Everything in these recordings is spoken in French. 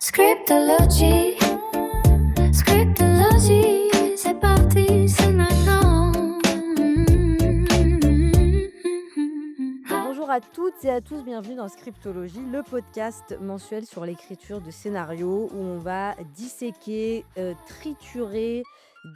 Scriptology, scriptology, c'est parti, c'est maintenant. Bonjour à toutes et à tous, bienvenue dans Scriptologie, le podcast mensuel sur l'écriture de scénarios où on va disséquer, triturer,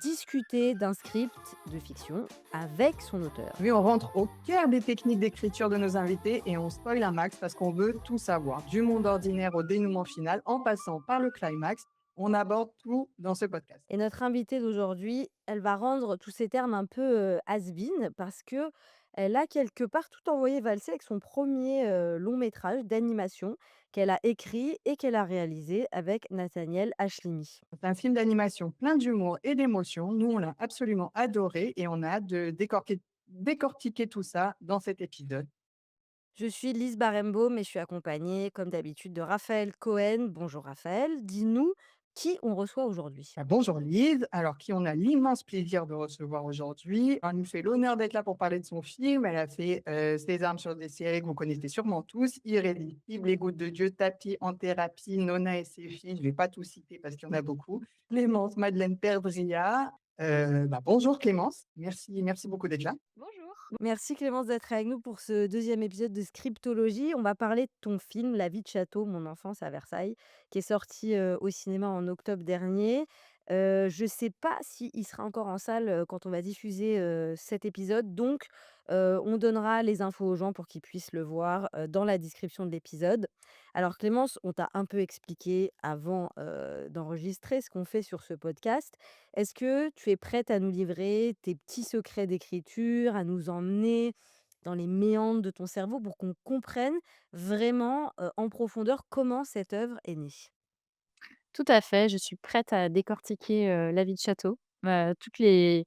discuter d'un script de fiction avec son auteur. Oui, on rentre au cœur des techniques d'écriture de nos invités et on spoil un max parce qu'on veut tout savoir. Du monde ordinaire au dénouement final, en passant par le climax, on aborde tout dans ce podcast. Et notre invitée d'aujourd'hui, elle va rendre tous ces termes un peu has-been parce que elle a quelque part tout envoyé valser avec son premier long métrage d'animation qu'elle a écrit et qu'elle a réalisé avec Nathaniel Ashlimi. C'est un film d'animation plein d'humour et d'émotion. Nous, on l'a absolument adoré et on a hâte de décortiquer tout ça dans cet épisode. Je suis Lise Barembaum et je suis accompagnée, comme d'habitude, de Raphaël Cohen. Bonjour Raphaël, dis-nous qui on reçoit aujourd'hui. Bonjour Lise, alors qui on a l'immense plaisir de recevoir aujourd'hui. Elle nous fait l'honneur d'être là pour parler de son film. Elle a fait Ses armes sur des séries que vous connaissez sûrement tous, Irrésistible, Les Gouttes de Dieu, Tapis en thérapie, Nona et ses filles. Je ne vais pas tout citer parce qu'il y en a beaucoup. Clémence, Madeleine Perdria. Bonjour Clémence, merci beaucoup d'être là. Bonjour. Merci Clémence d'être avec nous pour ce deuxième épisode de Scriptologie. On va parler de ton film La vie de château, mon enfance à Versailles, qui est sorti au cinéma en octobre dernier. Je ne sais pas s'il sera encore en salle quand on va diffuser cet épisode, donc on donnera les infos aux gens pour qu'ils puissent le voir dans la description de l'épisode. Alors Clémence, on t'a un peu expliqué avant d'enregistrer ce qu'on fait sur ce podcast. Est-ce que tu es prête à nous livrer tes petits secrets d'écriture, à nous emmener dans les méandres de ton cerveau pour qu'on comprenne vraiment, en profondeur comment cette œuvre est née? Tout à fait, je suis prête à décortiquer, La vie de château. Toutes les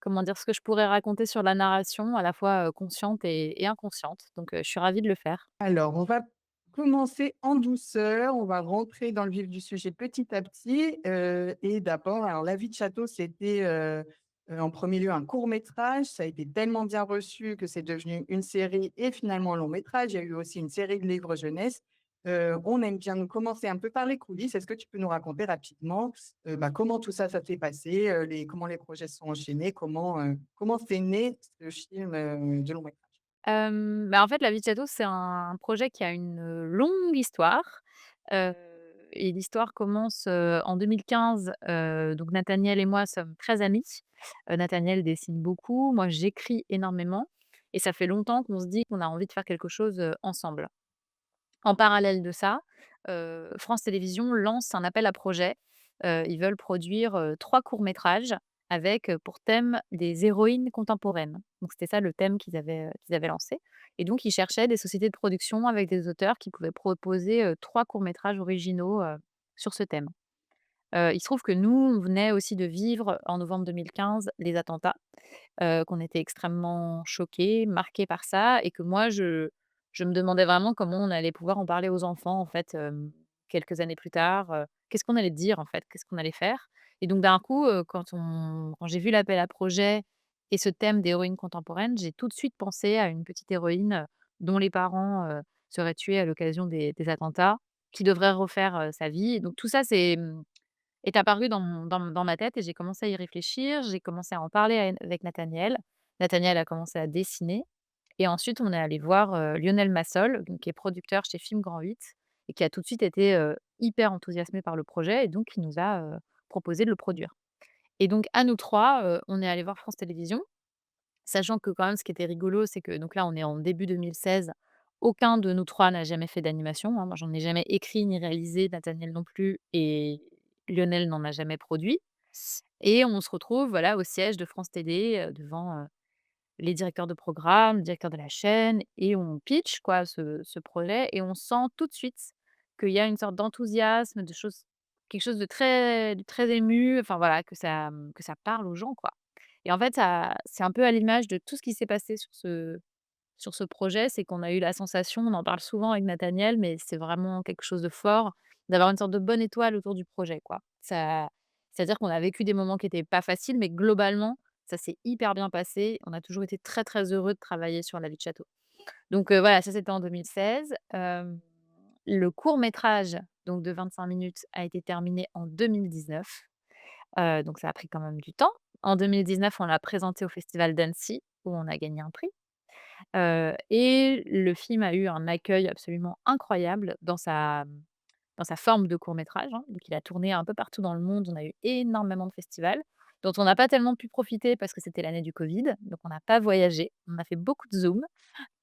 comment dire? Ce que je pourrais raconter sur la narration à la fois, consciente et inconsciente. Donc, je suis ravie de le faire. Alors, on va commencer en douceur, on va rentrer dans le vif du sujet petit à petit. Et d'abord, alors La vie de château, c'était en premier lieu un court métrage. Ça a été tellement bien reçu que c'est devenu une série et finalement un long métrage. Il y a eu aussi une série de livres jeunesse. On aime bien nous commencer un peu par les coulisses. Est-ce que tu peux nous raconter rapidement comment tout ça, ça s'est passé, comment les projets se sont enchaînés, comment c'est né ce film de long métrage? En fait, La vie de château, c'est un projet qui a une, longue histoire, heu et l'histoire commence, en 2015. Donc Nathaniel et moi sommes très amis. Nathaniel dessine beaucoup, moi j'écris énormément et ça fait longtemps qu'on se dit qu'on a envie de faire quelque chose, ensemble. En parallèle de ça, France Télévisions lance un appel à projets. Ils veulent produire, 3 courts-métrages avec, pour thème des héroïnes contemporaines. Donc c'était ça le thème qu'ils avaient lancé et donc ils cherchaient des sociétés de production avec des auteurs qui pouvaient proposer, 3 courts-métrages originaux, sur ce thème. Il se trouve que nous, on venait aussi de vivre en novembre 2015 les attentats, qu'on était extrêmement choqués, marqués par ça et que moi je me demandais vraiment comment on allait pouvoir en parler aux enfants en fait, quelques années plus tard, qu'est-ce qu'on allait dire en fait? Qu'est-ce qu'on allait faire? Et donc d'un coup, quand j'ai vu l'appel à projet et ce thème d'héroïne contemporaine, j'ai tout de suite pensé à une petite héroïne, dont les parents, seraient tués à l'occasion des attentats, qui devrait refaire, sa vie et donc tout ça est apparu dans ma tête et j'ai commencé à y réfléchir. J'ai commencé à en parler avec Nathaniel. Nathaniel a commencé à dessiner et ensuite on est allé voir, Lionel Massol, donc qui est producteur chez Film Grand 8 et qui a tout de suite été, hyper enthousiasmé par le projet et donc il nous a, proposé de le produire. Et donc à nous 3, on est allé voir France Télévisions, sachant que quand même ce qui était rigolo, c'est que donc là on est en début 2016, aucun de nous 3 n'a jamais fait d'animation, hein. Moi j'en ai jamais écrit ni réalisé, Nathaniel non plus et Lionel n'en a jamais produit. Et on se retrouve, voilà, au siège de France Télé, devant, les directeurs de programme, le directeur de la chaîne et on pitch quoi ce projet et on sent tout de suite qu'il y a une sorte d'enthousiasme, de chose quelque chose de très ému, enfin voilà, que ça parle aux gens, quoi. Et en fait, ça c'est un peu à l'image de tout ce qui s'est passé sur ce projet, c'est qu'on a eu la sensation, on en parle souvent avec Nathaniel, mais c'est vraiment quelque chose de fort, d'avoir une sorte de bonne étoile autour du projet, quoi. C'est-à-dire qu'on a vécu des moments qui étaient pas faciles, mais globalement, ça s'est hyper bien passé. On a toujours été très, très heureux de travailler sur La vie de château. Donc voilà, ça c'était en 2016. Le court métrage donc de 25 minutes, a été terminé en 2019. Donc ça a pris quand même du temps. En 2019, on l'a présenté au festival d'Annecy où on a gagné un prix. Et le film a eu un accueil absolument incroyable dans sa forme de court métrage, hein. Donc il a tourné un peu partout dans le monde, on a eu énormément de festivals, dont on n'a pas tellement pu profiter parce que c'était l'année du covid, donc on n'a pas voyagé. On a fait beaucoup de Zoom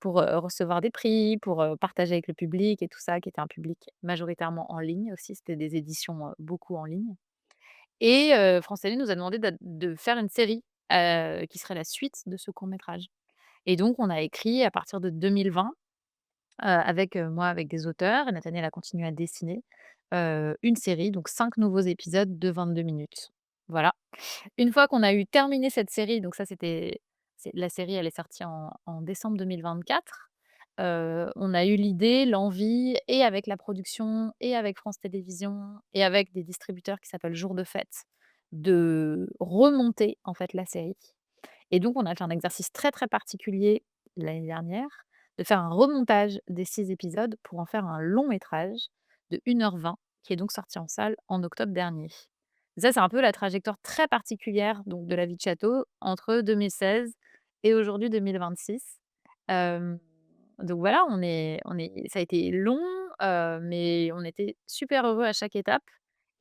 pour, recevoir des prix, pour, partager avec le public et tout ça, qui était un public majoritairement en ligne aussi, c'était des éditions, beaucoup en ligne. Et France Télé nous a demandé de faire une série, qui serait la suite de ce court métrage. Et donc on a écrit à partir de 2020, avec, moi, avec des auteurs et Nathaniel a continué à dessiner, une série, donc 5 nouveaux épisodes de 22 minutes. Voilà. Une fois qu'on a eu terminé cette série, donc ça c'est la série, elle est sortie en décembre 2024. On a eu l'idée, l'envie et avec la production et avec France Télévisions et avec des distributeurs qui s'appellent Jour de Fête, de remonter, en fait, la série. Et donc on a fait un exercice très, très particulier l'année dernière, de faire un remontage des 6 épisodes pour en faire un long métrage de 1h20 qui est donc sorti en salle en octobre dernier. Ça, c'est un peu la trajectoire très particulière donc de La Vie de Château entre 2016 et aujourd'hui 2026. Hem, donc voilà, on est ça a été long, mais on était super heureux à chaque étape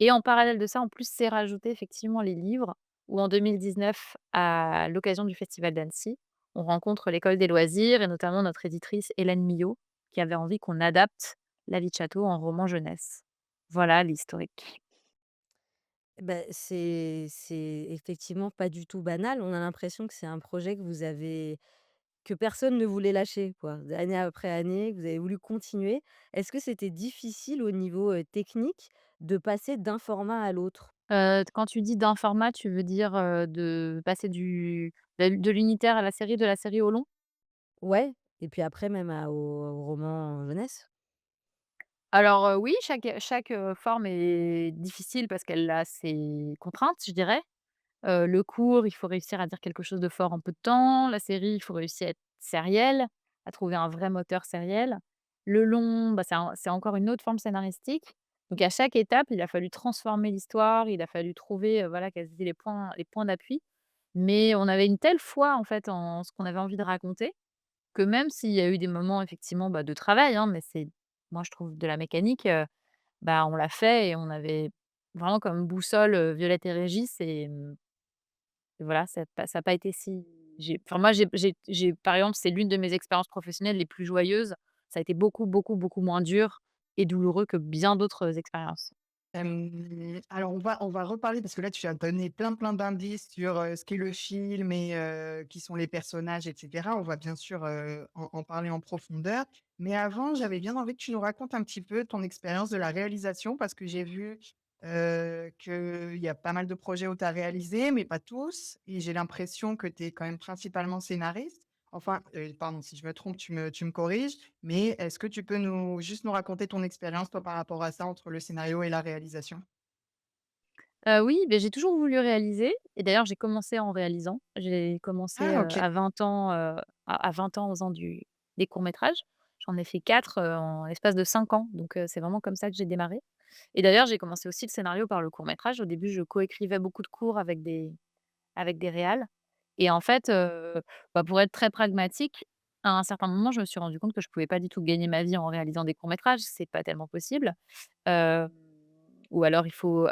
et en parallèle de ça, en plus, s'est rajouté effectivement les livres où en 2019, à l'occasion du festival d'Annecy, on rencontre l'École des loisirs et notamment notre éditrice Hélène Millot qui avait envie qu'on adapte La Vie de Château en roman jeunesse. Voilà l'historique. Bah, c'est effectivement pas du tout banal. On a l'impression que c'est un projet que personne ne voulait lâcher, quoi, année après année, que vous avez voulu continuer. Est-ce que c'était difficile au niveau, technique de passer d'un format à l'autre? Quand tu dis d'un format, tu veux dire, de passer de l'unitaire à la série, de la série au long? Ouais, et puis après même au roman jeunesse? Alors, oui, chaque, forme est difficile parce qu'elle a ses contraintes, je dirais. Le court, il faut réussir à dire quelque chose de fort en peu de temps. La série, il faut réussir à être sériel, à trouver un vrai moteur sériel. Le long, bah, c'est encore une autre forme scénaristique. Donc à chaque étape, il a fallu transformer l'histoire, il a fallu trouver, voilà, quels étaient les points d'appui. Mais on avait une telle foi, en fait, en ce qu'on avait envie de raconter, que même s'il y a eu des moments effectivement, bah, de travail, hein, mais c'est moi je trouve de la mécanique, bah, on l'a fait et on avait vraiment comme boussole, Violette et Régis et voilà, ça a pas été si moi j'ai par exemple, c'est l'une de mes expériences professionnelles les plus joyeuses. Ça a été beaucoup, beaucoup, beaucoup moins dur et douloureux que bien d'autres expériences. Alors on va reparler parce que là tu as donné plein d'indices sur, ce qu'est le film et qui sont les personnages et cetera. On va bien sûr, en parler en profondeur. Mais avant, j'avais bien envie que tu nous racontes un petit peu ton expérience de la réalisation parce que j'ai vu, qu'il y a pas mal de projets où tu as réalisé, mais pas tous et j'ai l'impression que tu es quand même principalement scénariste. Enfin, pardon, si je me trompe, tu me corriges, mais est-ce que tu peux nous raconter ton expérience, toi, par rapport à ça, entre le scénario et la réalisation? Oui, beh, j'ai toujours voulu réaliser et d'ailleurs j'ai commencé en réalisant. J'ai commencé, Ah OK. à 20 ans, à 20 ans en faisant des courts-métrages. J'en ai fait 4 en l'espace de 5 ans, donc c'est vraiment comme ça que j'ai démarré et d'ailleurs j'ai commencé aussi le scénario par le court-métrage. Au début, je coécrivais beaucoup de cours avec des réals et en fait, bah, pour être très pragmatique, à un certain moment, je me suis rendu compte que je pouvais pas du tout gagner ma vie en réalisant des courts-métrages, c'est pas tellement possible. Hem, ou alors il faut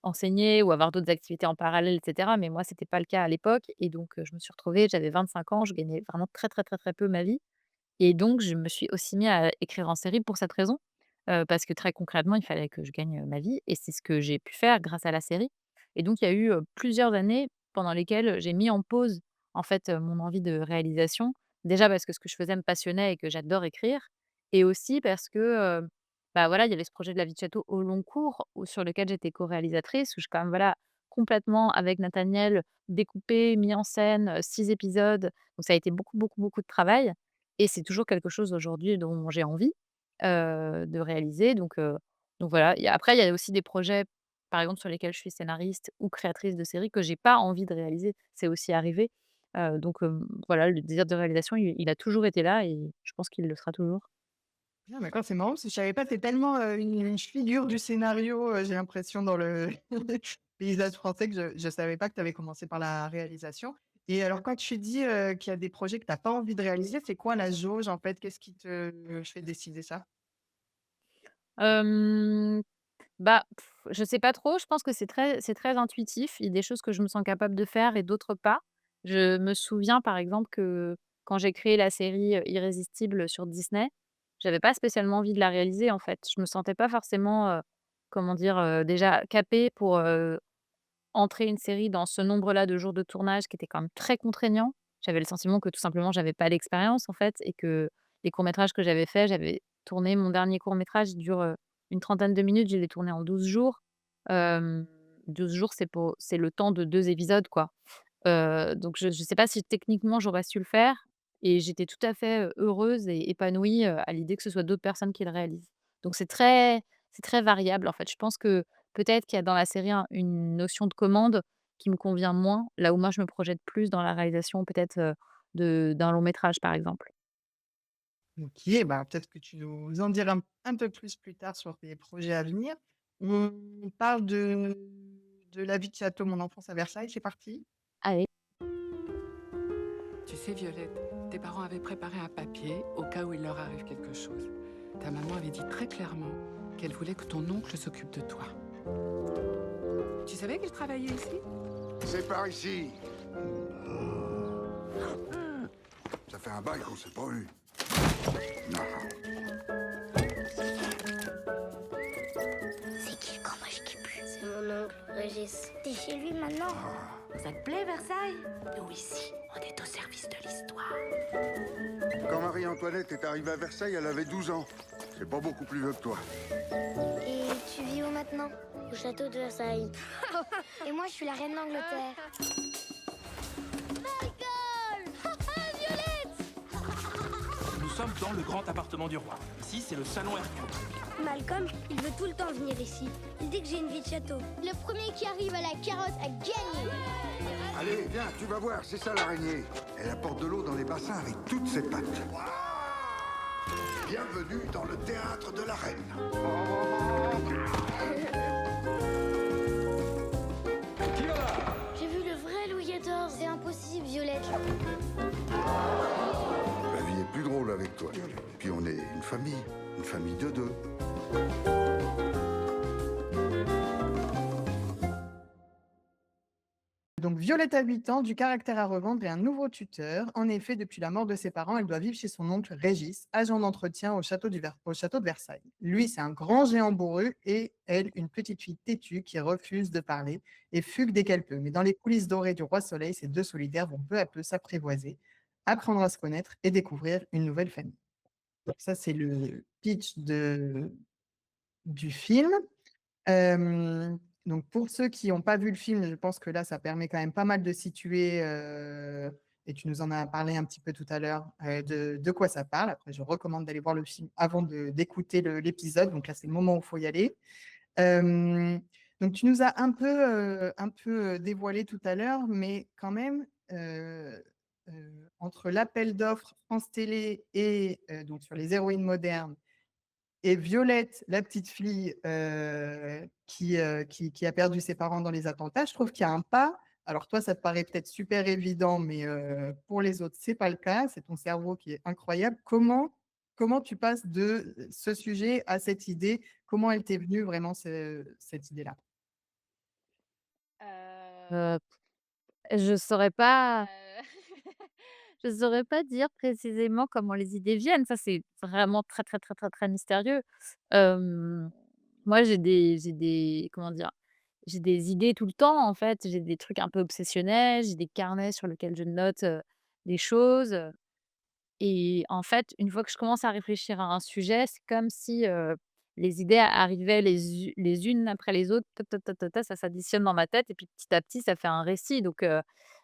enseigner ou avoir d'autres activités en parallèle et cetera, mais moi, c'était pas le cas à l'époque et donc je me suis retrouvée, j'avais 25 ans, je gagnais vraiment très, très, très, très peu ma vie et donc je me suis aussi mis à écrire en série pour cette raison, parce que très concrètement, il fallait que je gagne, ma vie et c'est ce que j'ai pu faire grâce à la série et donc il y a eu, plusieurs années pendant lesquelles j'ai mis en pause, en fait, mon envie de réalisation. Déjà parce que ce que je faisais me passionnait et que j'adore écrire et aussi parce que, bah, voilà, il y avait ce projet de La Vie de Château au long cours sur lequel j'étais co-réalisatrice, où je quand même, voilà, complètement avec Nathaniel découpé, mis en scène, 6 épisodes. Donc ça a été beaucoup, beaucoup, beaucoup de travail et c'est toujours quelque chose aujourd'hui dont j'ai envie, de réaliser donc voilà. Après il y a aussi des projets, par exemple, sur lesquels je suis scénariste ou créatrice de séries que j'ai pas envie de réaliser. C'est aussi arrivé, donc voilà, le désir de réalisation, il a toujours été là et je pense qu'il le sera toujours. Ah d'accord, c'est marrant parce que je savais pas, tu tellement, une figure du scénario, j'ai l'impression dans le paysage français que je savais pas que tu avais commencé par la réalisation et alors quand tu dis, qu'il y a des projets que tu as pas envie de réaliser, c'est quoi la jauge en fait? Qu'est-ce qui te fait décider ça? Hem, Bah, je sais pas trop, je pense que c'est très intuitif. Il y a des choses que je me sens capable de faire et d'autres pas. Je me souviens, par exemple, que quand j'ai créé la série, Irrésistible sur Disney, j'avais pas spécialement envie de la réaliser, en fait. Je me sentais pas forcément, comment dire? Déjà capée pour, entrer une série dans ce nombre-là de jours de tournage qui était quand même très contraignant. J'avais le sentiment que tout simplement j'avais pas l'expérience en fait et que les courts-métrages que j'avais faits, j'avais tourné mon dernier court-métrage, il dure, une trentaine de minutes, je l'ai tourné en 12 jours. Hem, 12 jours, c'est le temps de 2 épisodes quoi. Donc je sais pas si techniquement j'aurais su le faire et j'étais tout à fait, heureuse et épanouie, à l'idée que ce soit d'autres personnes qui le réalisent. Donc c'est très variable en fait. Je pense que peut-être qu'il y a dans la série une notion de commande qui me convient moins, là où moi je me projette plus dans la réalisation peut-être, de d'un long métrage par exemple. OK, bah, peut-être que tu nous en diras un peu plus tard sur tes projets à venir. On parle de La vie de château, mon enfance à Versailles, c'est parti? Allez. Tu sais, Violette, tes parents avaient préparé un papier au cas où il leur arrive quelque chose. Ta maman avait dit très clairement qu'elle voulait que ton oncle s'occupe de toi. Tu savais qu'il travaillait ici? C'est par ici. Ça fait un bail qu'on s'est pas vu. C'est qui le grand moche qui pue? C'est mon oncle, Régis. T'es chez lui maintenant? Ça te plaît, Versailles? Nous, ici, on est au service de l'histoire. Quand Marie-Antoinette est arrivée à Versailles, elle avait 12 ans. C'est pas beaucoup plus vieux que toi. Et tu vis où maintenant? Au château de Versailles. Et moi, je suis la reine d'Angleterre. Nous sommes dans le grand appartement du roi. Ici, c'est le salon Hercule. Malcolm, il veut tout le temps venir ici. Il dit que j'ai une vie de château. Le premier qui arrive à la carotte a gagné. Allez, viens, tu vas voir, c'est ça l'araignée. Elle apporte de l'eau dans les bassins avec toutes ses pattes. Bienvenue dans le théâtre de la reine. J'ai vu le vrai Louis XIV. C'est impossible, Violette. La vie est plus drôle avec toi. Puis on est une famille de deux. Donc Violette a 8 ans, du caractère à revendre et un nouveau tuteur. En effet, depuis la mort de ses parents, elle doit vivre chez son oncle Régis, agent d'entretien au château de Versailles. Lui, c'est un grand géant bourru et elle, une petite fille têtue qui refuse de parler et fugue dès qu'elle peut. Mais dans les coulisses dorées du roi Soleil, ces deux solidaires vont peu à peu s'apprivoiser, apprendre à se connaître et découvrir une nouvelle famille. Donc ça, c'est le pitch du film. Donc pour ceux qui n'ont pas vu le film, je pense que là, ça permet quand même pas mal de situer, et tu nous en as parlé un petit peu tout à l'heure, de quoi ça parle. Après, je recommande d'aller voir le film avant d'écouter l'épisode. Donc là, c'est le moment où il faut y aller. Hem, donc tu nous as un peu dévoilé tout à l'heure, mais quand même, entre l'appel d'offres France Télé et donc sur les héroïnes modernes et Violette, la petite fille, qui a perdu ses parents dans les attentats, je trouve qu'il y a un pas. Alors toi, ça te paraît peut-être super évident, mais pour les autres, c'est pas le cas. C'est ton cerveau qui est incroyable. Comment tu passes de ce sujet à cette idée? Comment elle t'est venue vraiment cette idée-là? Heu, je saurais pas, je saurais pas dire précisément comment les idées viennent. Ça, c'est vraiment très, très, très, très, très mystérieux. Hem, Moi, j'ai des comment dire? J'ai des idées tout le temps, en fait. J'ai des trucs un peu obsessionnels, j'ai des carnets sur lesquels je note, des choses, et en fait, une fois que je commence à réfléchir à un sujet, c'est comme si, les idées arrivaient les unes après les autres, ta ta ta ta ta, ça s'additionne dans ma tête et puis petit à petit, ça fait un récit. Donc,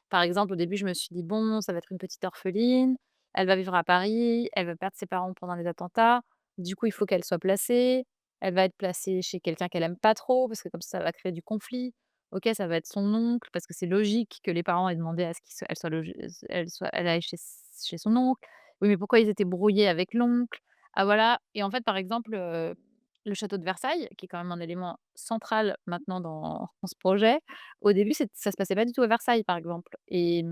par exemple, au début, je me suis dit: «Bon, ça va être une petite orpheline, elle va vivre à Paris, elle va perdre ses parents pendant les attentats, du coup, il faut qu'elle soit placée. Elle va être placée chez quelqu'un qu'elle aime pas trop parce que comme ça va créer du conflit. OK, ça va être son oncle parce que c'est logique que les parents aient demandé à ce qu'elle soit aille chez son oncle. Oui, mais pourquoi ils étaient brouillés avec l'oncle? Ah voilà et en fait, par exemple, le château de Versailles, qui est quand même un élément central maintenant dans ce projet, au début, ça se passait pas du tout à Versailles, par exemple et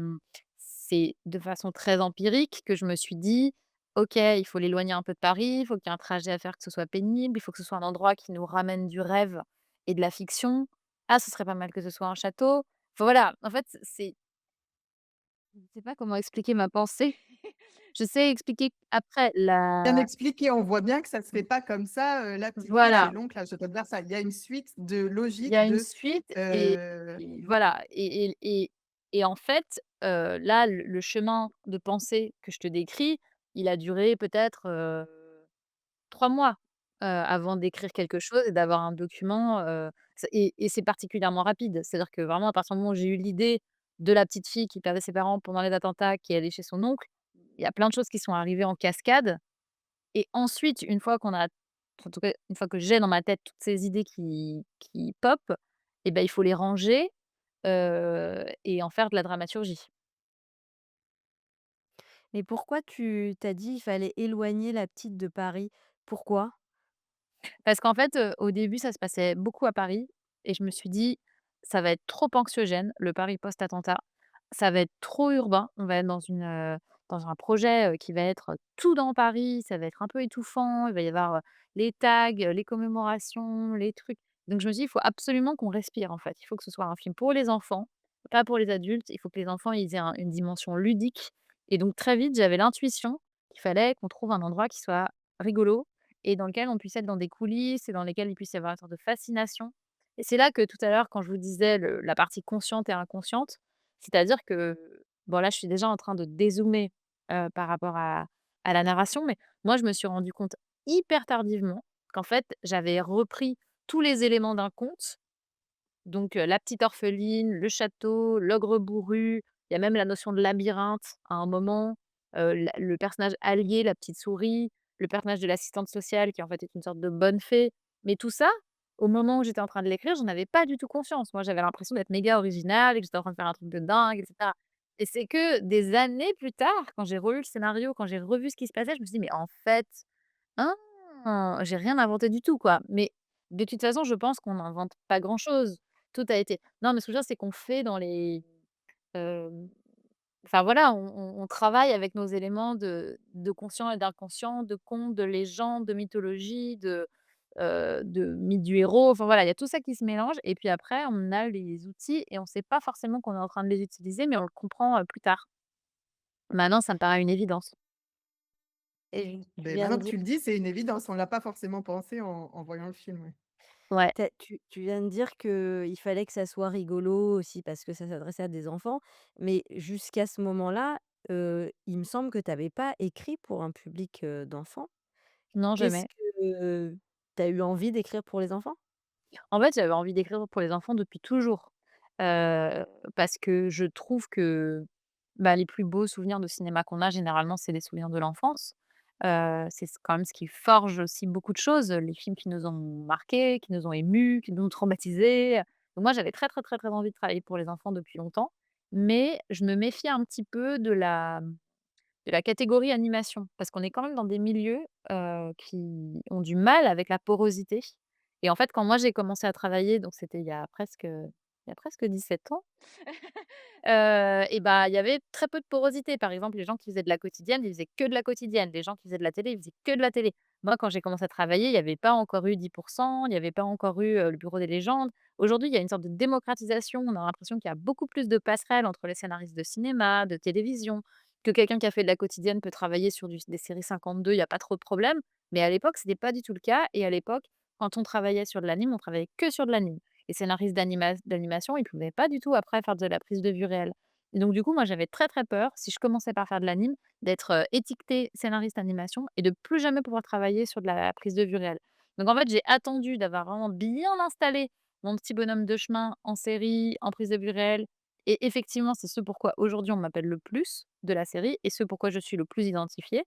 c'est de façon très empirique que je me suis dit: «OK, il faut l'éloigner un peu de Paris, il faut qu'il y ait un trajet à faire que ce soit pénible, il faut que ce soit un endroit qui nous ramène du rêve et de la fiction. Ah, ce serait pas mal que ce soit un château». Enfin voilà, en fait, c'est je ne sais pas comment expliquer ma pensée. Je sais expliquer après Bien la expliqué, on voit bien que ça se fait pas comme ça, la petite fille chez voilà. l'oncle à Château de Versailles. Il y a une suite de Il y logique a une de, suite heu et voilà et en fait, là, le chemin de pensée que je te décris, il a duré peut-être, 3 mois, avant d'écrire quelque chose et d'avoir un document, et c'est particulièrement rapide. C'est-à-dire que vraiment à partir du moment où j'ai eu l'idée de la petite fille qui perdait ses parents pendant les attentats, qui est allée chez son oncle, il y a plein de choses qui sont arrivées en cascade et ensuite, une fois qu'on a en tout cas, une fois que j'ai dans ma tête toutes ces idées qui pop et ben il faut les ranger, et en faire de la dramaturgie. Mais pourquoi tu t'as dit: «Il fallait éloigner la petite de Paris»? Pourquoi? Parce qu'en fait, au début, ça se passait beaucoup à Paris et je me suis dit: «Ça va être trop anxiogène, le Paris post-attentat. Ça va être trop urbain. On va être dans un projet, qui va être tout dans Paris. Ça va être un peu étouffant. Il va y avoir, les tags, les commémorations, les trucs». Donc je me suis dit: «Il faut absolument qu'on respire, en fait. Il faut que ce soit un film pour les enfants, pas pour les adultes. Il faut que les enfants, ils aient une dimension ludique» et donc très vite, j'avais l'intuition qu'il fallait qu'on trouve un endroit qui soit rigolo et dans lequel on puisse être dans des coulisses et dans lesquelles il puisse y avoir une sorte de fascination. Et c'est là que tout à l'heure, quand je vous disais la partie consciente et inconsciente, c'est-à-dire que, bon là, je suis déjà en train de dézoomer par rapport à la narration, mais moi, je me suis rendu compte hyper tardivement qu'en fait, j'avais repris tous les éléments d'un conte donc la petite orpheline, le château, l'ogre bourru, il y a même la notion de labyrinthe à un moment, la le personnage allié, la petite souris, le personnage de l'assistante sociale qui en fait est une sorte de bonne fée. Mais tout ça, au moment où j'étais en train de l'écrire, j'en avais pas du tout conscience. Moi, j'avais l'impression d'être méga originale et que j'étais en train de faire un truc de dingue et cetera. Et c'est que des années plus tard, quand j'ai relu le scénario, quand j'ai revu ce qui se passait, je me suis dit: «Mais en fait, j'ai rien inventé du tout, quoi». Mais de toute façon, je pense qu'on n'invente pas grand-chose. Tout a été non, mais ce que je veux dire, c'est qu'on fait dans les, hem, enfin voilà, on travaille avec nos éléments de conscient et d'inconscient, de contes, de légendes, de mythologie, de mythe du héros. Enfin voilà, il y a tout ça qui se mélange et puis après on a les outils et on sait pas forcément qu'on est en train de les utiliser, mais on le comprend, plus tard. Maintenant, ça me paraît une évidence. Et tu Beh, viens maintenant de que dire tu le dis, c'est une évidence. On l'a pas forcément pensé en voyant le film, ouais. Ouais. tu viens de dire qu'il fallait que ça soit rigolo aussi parce que ça s'adressait à des enfants, mais jusqu'à ce moment-là, il me semble que tu avais pas écrit pour un public, d'enfants. Non, Qu'est-ce jamais. que tu as eu envie d'écrire pour les enfants? En fait, j'avais envie d'écrire pour les enfants depuis toujours, heu, parce que je trouve que, bah, les plus beaux souvenirs de cinéma qu'on a généralement, c'est des souvenirs de l'enfance. C'est quand même ce qui forge aussi beaucoup de choses, les films qui nous ont marqués, qui nous ont émus, qui nous ont traumatisés. Donc moi, j'avais très, très, très, très envie de travailler pour les enfants depuis longtemps, mais je me méfiais un petit peu de la catégorie animation, parce qu'on est quand même dans des milieux, qui ont du mal avec la porosité et en fait, quand moi j'ai commencé à travailler, donc c'était il y a presque 17 ans, et bah, il y avait très peu de porosité. Par exemple, les gens qui faisaient de la quotidienne, ils faisaient que de la quotidienne. Les gens qui faisaient de la télé, ils faisaient que de la télé. Moi, quand j'ai commencé à travailler, il y avait pas encore eu 10, il y avait pas encore eu, le Bureau des légendes. Aujourd'hui, il y a une sorte de démocratisation. On a l'impression qu'il y a beaucoup plus de passerelles entre les scénaristes de cinéma, de télévision, que quelqu'un qui a fait de la quotidienne peut travailler sur des séries 52, il y a pas trop de problèmes. Mais à l'époque, c'était pas du tout le cas et à l'époque, quand on travaillait sur de l'anime, on travaillait que sur de l'anime. Les scénaristes d'animation, ils pouvaient pas du tout après faire de la prise de vue réelle. Et donc du coup, moi, j'avais très, très peur, si je commençais par faire de l'anime, d'être, étiquetée scénariste animation et de plus jamais pouvoir travailler sur de la prise de vue réelle. Donc en fait, j'ai attendu d'avoir vraiment bien installé mon petit bonhomme de chemin en série, en prise de vue réelle et effectivement, c'est ce pourquoi aujourd'hui on m'appelle le plus de la série et ce pourquoi je suis le plus identifiée.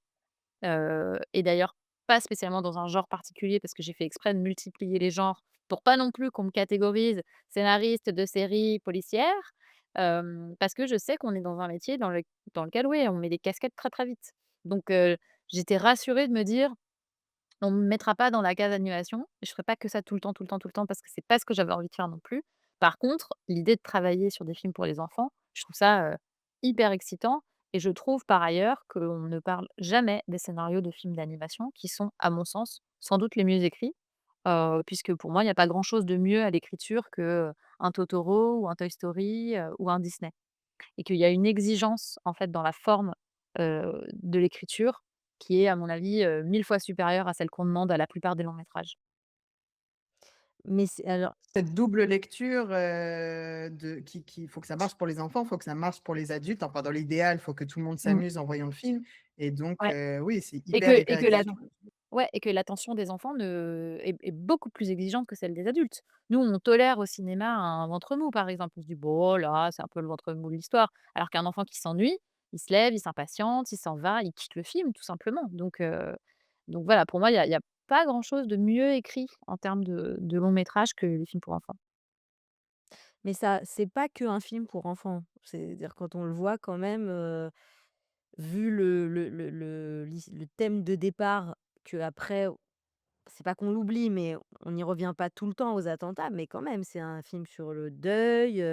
Et d'ailleurs pas spécialement dans un genre particulier parce que j'ai fait exprès de multiplier les genres pour pas non plus qu'on me catégorise scénariste de séries policières, parce que je sais qu'on est dans un métier dans lequel, oui, on met des casquettes très, très vite. Donc j'étais rassurée de me dire: On me mettra pas dans la case animation. Je ferai pas que ça tout le temps, tout le temps, tout le temps parce que c'est pas ce que j'avais envie de faire non plus. Par contre, l'idée de travailler sur des films pour les enfants, je trouve ça, hyper excitant et je trouve par ailleurs qu'on ne parle jamais des scénarios de films d'animation qui sont, à mon sens, sans doute les mieux écrits, puisque pour moi, il y a pas grand chose de mieux à l'écriture que, un Totoro ou un Toy Story, ou un Disney et qu'il y a une exigence, en fait, dans la forme, de l'écriture qui est, à mon avis, 1000 fois supérieure à celle qu'on demande à la plupart des longs métrages. Mais c'est alors Cette double lecture, de qui faut que ça marche pour les enfants, faut que ça marche pour les adultes. Enfin, dans l'idéal, faut que tout le monde Mmh. s'amuse en voyant le film et donc Ouais oui, c'est et hyper, que et hyper que la exigeant. ouais et que l'attention des enfants est beaucoup plus exigeante que celle des adultes. Nous, on tolère au cinéma un ventre mou, par exemple. On se dit: «Bon, là, c'est un peu le ventre mou de l'histoire». Alors qu'un enfant qui s'ennuie, il se lève, il s'impatiente, il s'en va, il quitte le film, tout simplement. Donc voilà, pour moi, il y a pas grand chose de mieux écrit en termes de long métrage que les films pour enfants. mais ça, c'est pas qu'un film pour enfants. C'est-à-dire quand on le voit quand même, vu le thème de départ qu'après, c'est pas qu'on l'oublie, mais on n'y revient pas tout le temps aux attentats, mais quand même, c'est un film sur le deuil,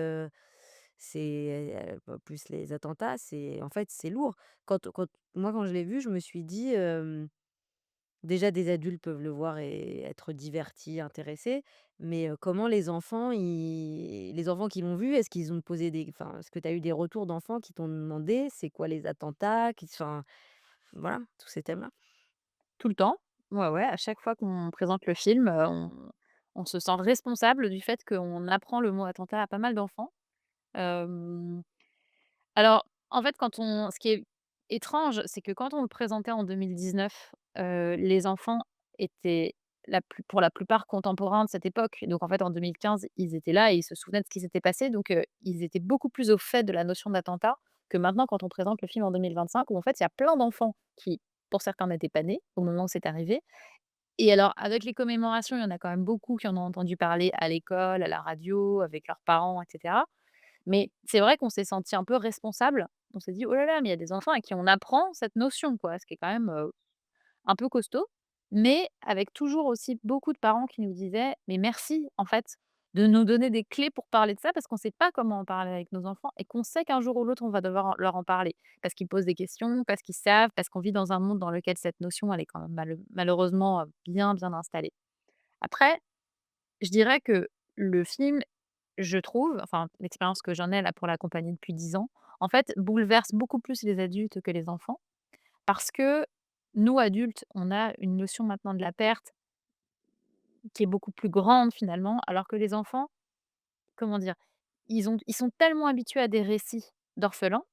plus les attentats, c'est en fait, c'est lourd. Quand je l'ai vu, je me suis dit, déjà des adultes peuvent le voir et être divertis, intéressés, mais comment les enfants qui l'ont vu, est-ce qu'ils ont posé des enfin, est-ce que tu as eu des retours d'enfants qui t'ont demandé: «C'est quoi les attentats?» voilà, tous ces thèmes-là? Tout le temps. Ouais, ouais, à chaque fois qu'on présente le film, on se sent responsable du fait qu'on apprend le mot attentat à pas mal d'enfants. Hem, alors, en fait, ce qui est étrange, c'est que quand on le présentait en 2019, les enfants étaient pour la plupart contemporains de cette époque. Donc en fait, en 2015, ils étaient là et ils se souvenaient de ce qui s'était passé. Donc ils étaient beaucoup plus au fait de la notion d'attentat que maintenant quand on présente le film en 2025 où en fait, il y a plein d'enfants qui, pour certains, n'étaient pas nés au moment où c'est arrivé. Et alors avec les commémorations, il y en a quand même beaucoup qui en ont entendu parler à l'école, à la radio, avec leurs parents et cetera. Mais c'est vrai qu'on s'est senti un peu responsable. On s'est dit: «Oh là là, mais il y a des enfants à qui on apprend cette notion, quoi», ce qui est quand même, un peu costaud, mais avec toujours aussi beaucoup de parents qui nous disaient: «Mais merci, en fait, de nous donner des clés pour parler de ça, parce qu'on ne sait pas comment en parler avec nos enfants et qu'on sait qu'un jour ou l'autre, on va devoir leur en parler». Parce qu'ils posent des questions, parce qu'ils savent, parce qu'on vit dans un monde dans lequel cette notion, elle est quand même malheureusement, bien, bien installée. Après, je dirais que le film, je trouve, enfin, l'expérience que j'en ai là pour la compagnie depuis 10 ans, en fait, bouleverse beaucoup plus les adultes que les enfants. Parce que nous, adultes, on a une notion maintenant de la perte qui est beaucoup plus grande finalement, alors que les enfants, comment dire? Ils sont tellement habitués à des récits d'orphelins.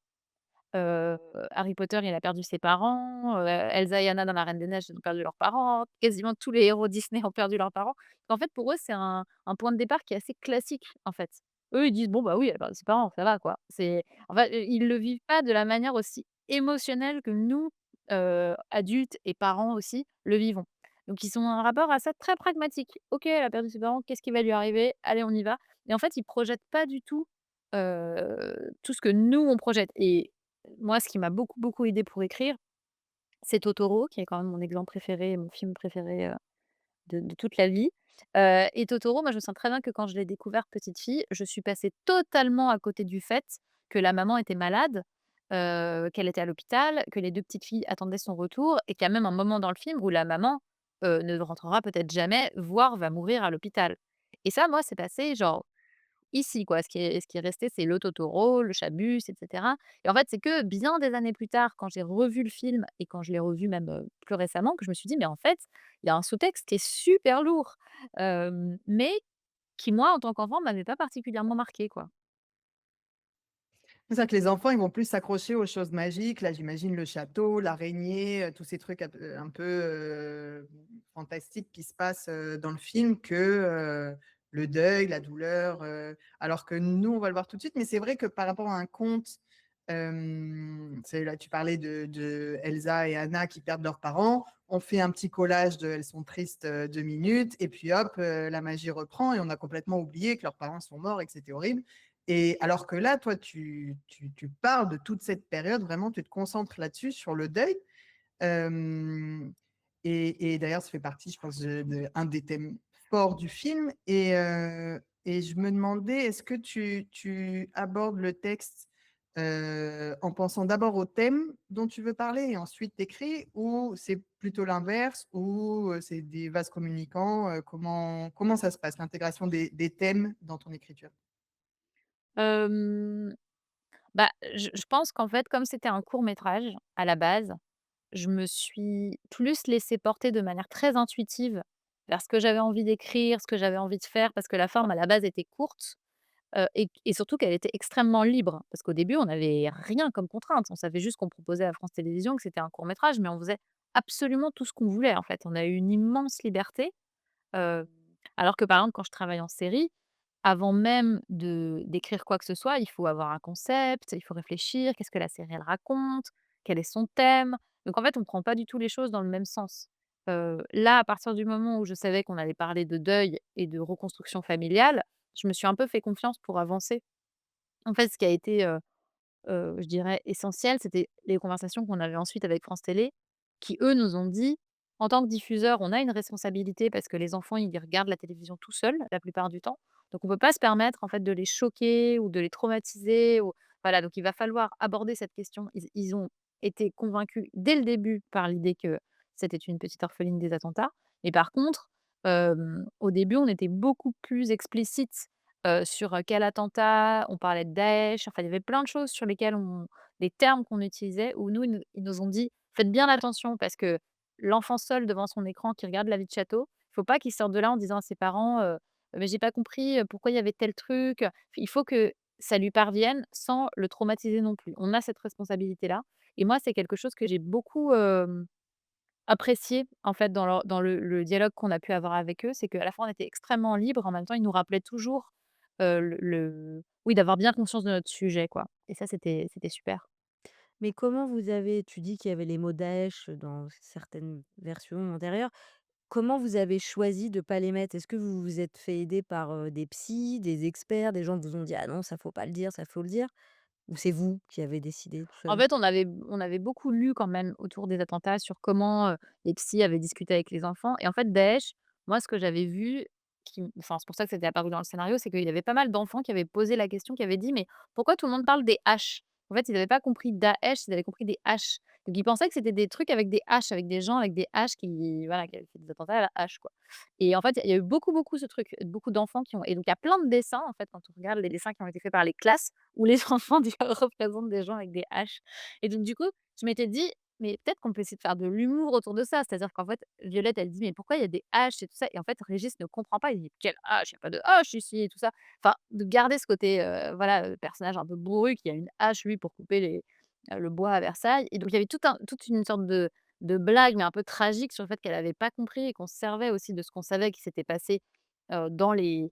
Heu, Harry Potter, il a perdu ses parents, Elsa et Anna dans La Reine des Neiges, ils ont perdu leurs parents. Quasiment tous les héros Disney ont perdu leurs parents. En fait, pour eux, c'est un point de départ qui est assez classique, en fait. Eux, ils disent: «Bon, bah, oui, elle a perdu ses parents, ça va, quoi». En fait, ils le vivent pas de la manière aussi émotionnelle que nous, adultes et parents aussi, le vivons. Donc ils ont un rapport à ça très pragmatique. OK, elle a perdu ses parents, qu'est-ce qui va lui arriver? Allez, on y va. Et en fait, ils projettent pas du tout ce que nous, on projette. Et moi, ce qui m'a beaucoup, beaucoup aidé pour écrire, c'est Totoro, qui est quand même mon exemple préféré, mon film préféré, de toute la vie. Et Totoro, moi, je me sens très bien que quand je l'ai découvert petite fille, je suis passée totalement à côté du fait que la maman était malade, qu'elle était à l'hôpital, que les 2 petites filles attendaient son retour et qu'il y a même un moment dans le film où la maman, ne rentrera peut-être jamais, voire va mourir à l'hôpital. Et ça, moi, c'est passé genre ici, quoi. Ce qui est resté, c'est le Totoro, le Chabus et cetera. Et en fait, c'est que bien des années plus tard, quand j'ai revu le film et quand je l'ai revu même, plus récemment, que je me suis dit: «Mais en fait, il y a un sous-texte qui est super lourd», mais qui, moi, en tant qu'enfant, m'avait pas particulièrement marqué, quoi. C'est ça que les enfants, ils vont plus s'accrocher aux choses magiques. Là, j'imagine le château, l'araignée, tous ces trucs un peu, fantastiques qui se passent, dans le film que, le deuil, la douleur, alors que nous, on va le voir tout de suite. Mais c'est vrai que par rapport à un conte, c'est là, tu parlais de Elsa et Anna qui perdent leurs parents. On fait un petit collage de «elles sont tristes», 2 minutes et puis hop, la magie reprend et on a complètement oublié que leurs parents sont morts et que c'était horrible. Et alors que là, toi, tu parles de toute cette période, vraiment, tu te concentres là-dessus, sur le deuil. Hem Et d'ailleurs, ça fait partie, je pense, un des thèmes forts du film. Et je me demandais, est-ce que tu abordes le texte en pensant d'abord au thème dont tu veux parler et ensuite t'écris, ou c'est plutôt l'inverse, ou c'est des vases communicants? Comment ça se passe, l'intégration des thèmes dans ton écriture? Hem, Bah, je pense qu'en fait, comme c'était un court métrage à la base, je me suis plus laissée porter de manière très intuitive vers ce que j'avais envie d'écrire, ce que j'avais envie de faire, parce que la forme à la base était courte, et surtout qu'elle était extrêmement libre. Parce qu'au début, on n'avait rien comme contrainte. On savait juste qu'on proposait à France Télévisions que c'était un court métrage, mais on faisait absolument tout ce qu'on voulait, en fait. On a eu une immense liberté, heu, alors que, par exemple, quand je travaille en série, avant même de d'écrire quoi que ce soit, il faut avoir un concept, il faut réfléchir, qu'est-ce que la série elle raconte? Quel est son thème? Donc en fait, on prend pas du tout les choses dans le même sens. Là, à partir du moment où je savais qu'on allait parler de deuil et de reconstruction familiale, je me suis un peu fait confiance pour avancer. En fait, ce qui a été, je dirais essentiel, c'était les conversations qu'on avait ensuite avec France Télé, qui eux nous ont dit: «En tant que diffuseur, on a une responsabilité parce que les enfants, ils regardent la télévision tout seuls, la plupart du temps. Donc on peut pas se permettre, en fait, de les choquer ou de les traumatiser ou» voilà, donc il va falloir aborder cette question. Ils ont été convaincus dès le début par l'idée que c'était une petite orpheline des attentats. Mais par contre, au début, on était beaucoup plus explicite sur, quel attentat, on parlait de Daesh, enfin il y avait plein de choses sur lesquelles on des termes qu'on utilisait où nous, ils nous ont dit: «Faites bien attention parce que l'enfant seul devant son écran qui regarde La Vie de Château, il faut pas qu'il sorte de là en disant à ses parents, "Mais j'ai pas compris, pourquoi il y avait tel truc". Il faut que ça lui parvienne sans le traumatiser non plus. On a cette responsabilité-là» et moi, c'est quelque chose que j'ai beaucoup, apprécié, en fait, dans le dialogue qu'on a pu avoir avec eux. C'est qu'à la fois, on était extrêmement libres, en même temps, ils nous rappelaient toujours, le oui, d'avoir bien conscience de notre sujet, quoi et ça, c'était super. Mais comment vous avez tu dis qu'il y avait les mots Daesh dans certaines versions antérieures. Comment vous avez choisi de pas les mettre? Est-ce que vous vous êtes fait aider par, des psys, des experts, des gens vous ont dit: «Ah non, ça faut pas le dire, ça faut le dire»? Ou c'est vous qui avez décidé tout En seul? fait, on avait beaucoup lu quand même autour des attentats sur comment, les psys avaient discuté avec les enfants et en fait, Daesh, moi, ce que j'avais vu enfin, c'est pour ça que c'était apparu dans le scénario, c'est qu'il y avait pas mal d'enfants qui avaient posé la question, qui avaient dit: «Mais pourquoi tout le monde parle des H?» En fait, ils avaient pas compris Daesh, ils avaient compris des H. Donc ils pensaient que c'était des trucs avec des H, avec des gens avec des H qui, voilà, qui avaient fait des attentats à la hache, quoi et en fait, il y a eu beaucoup, beaucoup ce truc, beaucoup d'enfants qui ont et donc il y a plein de dessins, en fait, quand on regarde les dessins qui ont été faits par les classes où les enfants représentent des gens avec des haches et donc du coup, je m'étais dit: «Mais peut-être qu'on peut essayer de faire de l'humour autour de ça». C'est-à-dire qu'en fait, Violette, elle dit: «Mais pourquoi il y a des haches et tout ça?» et en fait, Régis ne comprend pas. Il dit: «Quelle hache? Il y a pas de hache ici» et tout ça. Enfin, de garder ce côté, voilà, personnage un peu bourru qui a une hache, lui, pour couper le bois à Versailles et donc il y avait toute une sorte de blague, mais un peu tragique sur le fait qu'elle avait pas compris et qu'on se servait aussi de ce qu'on savait qui s'était passé, dans les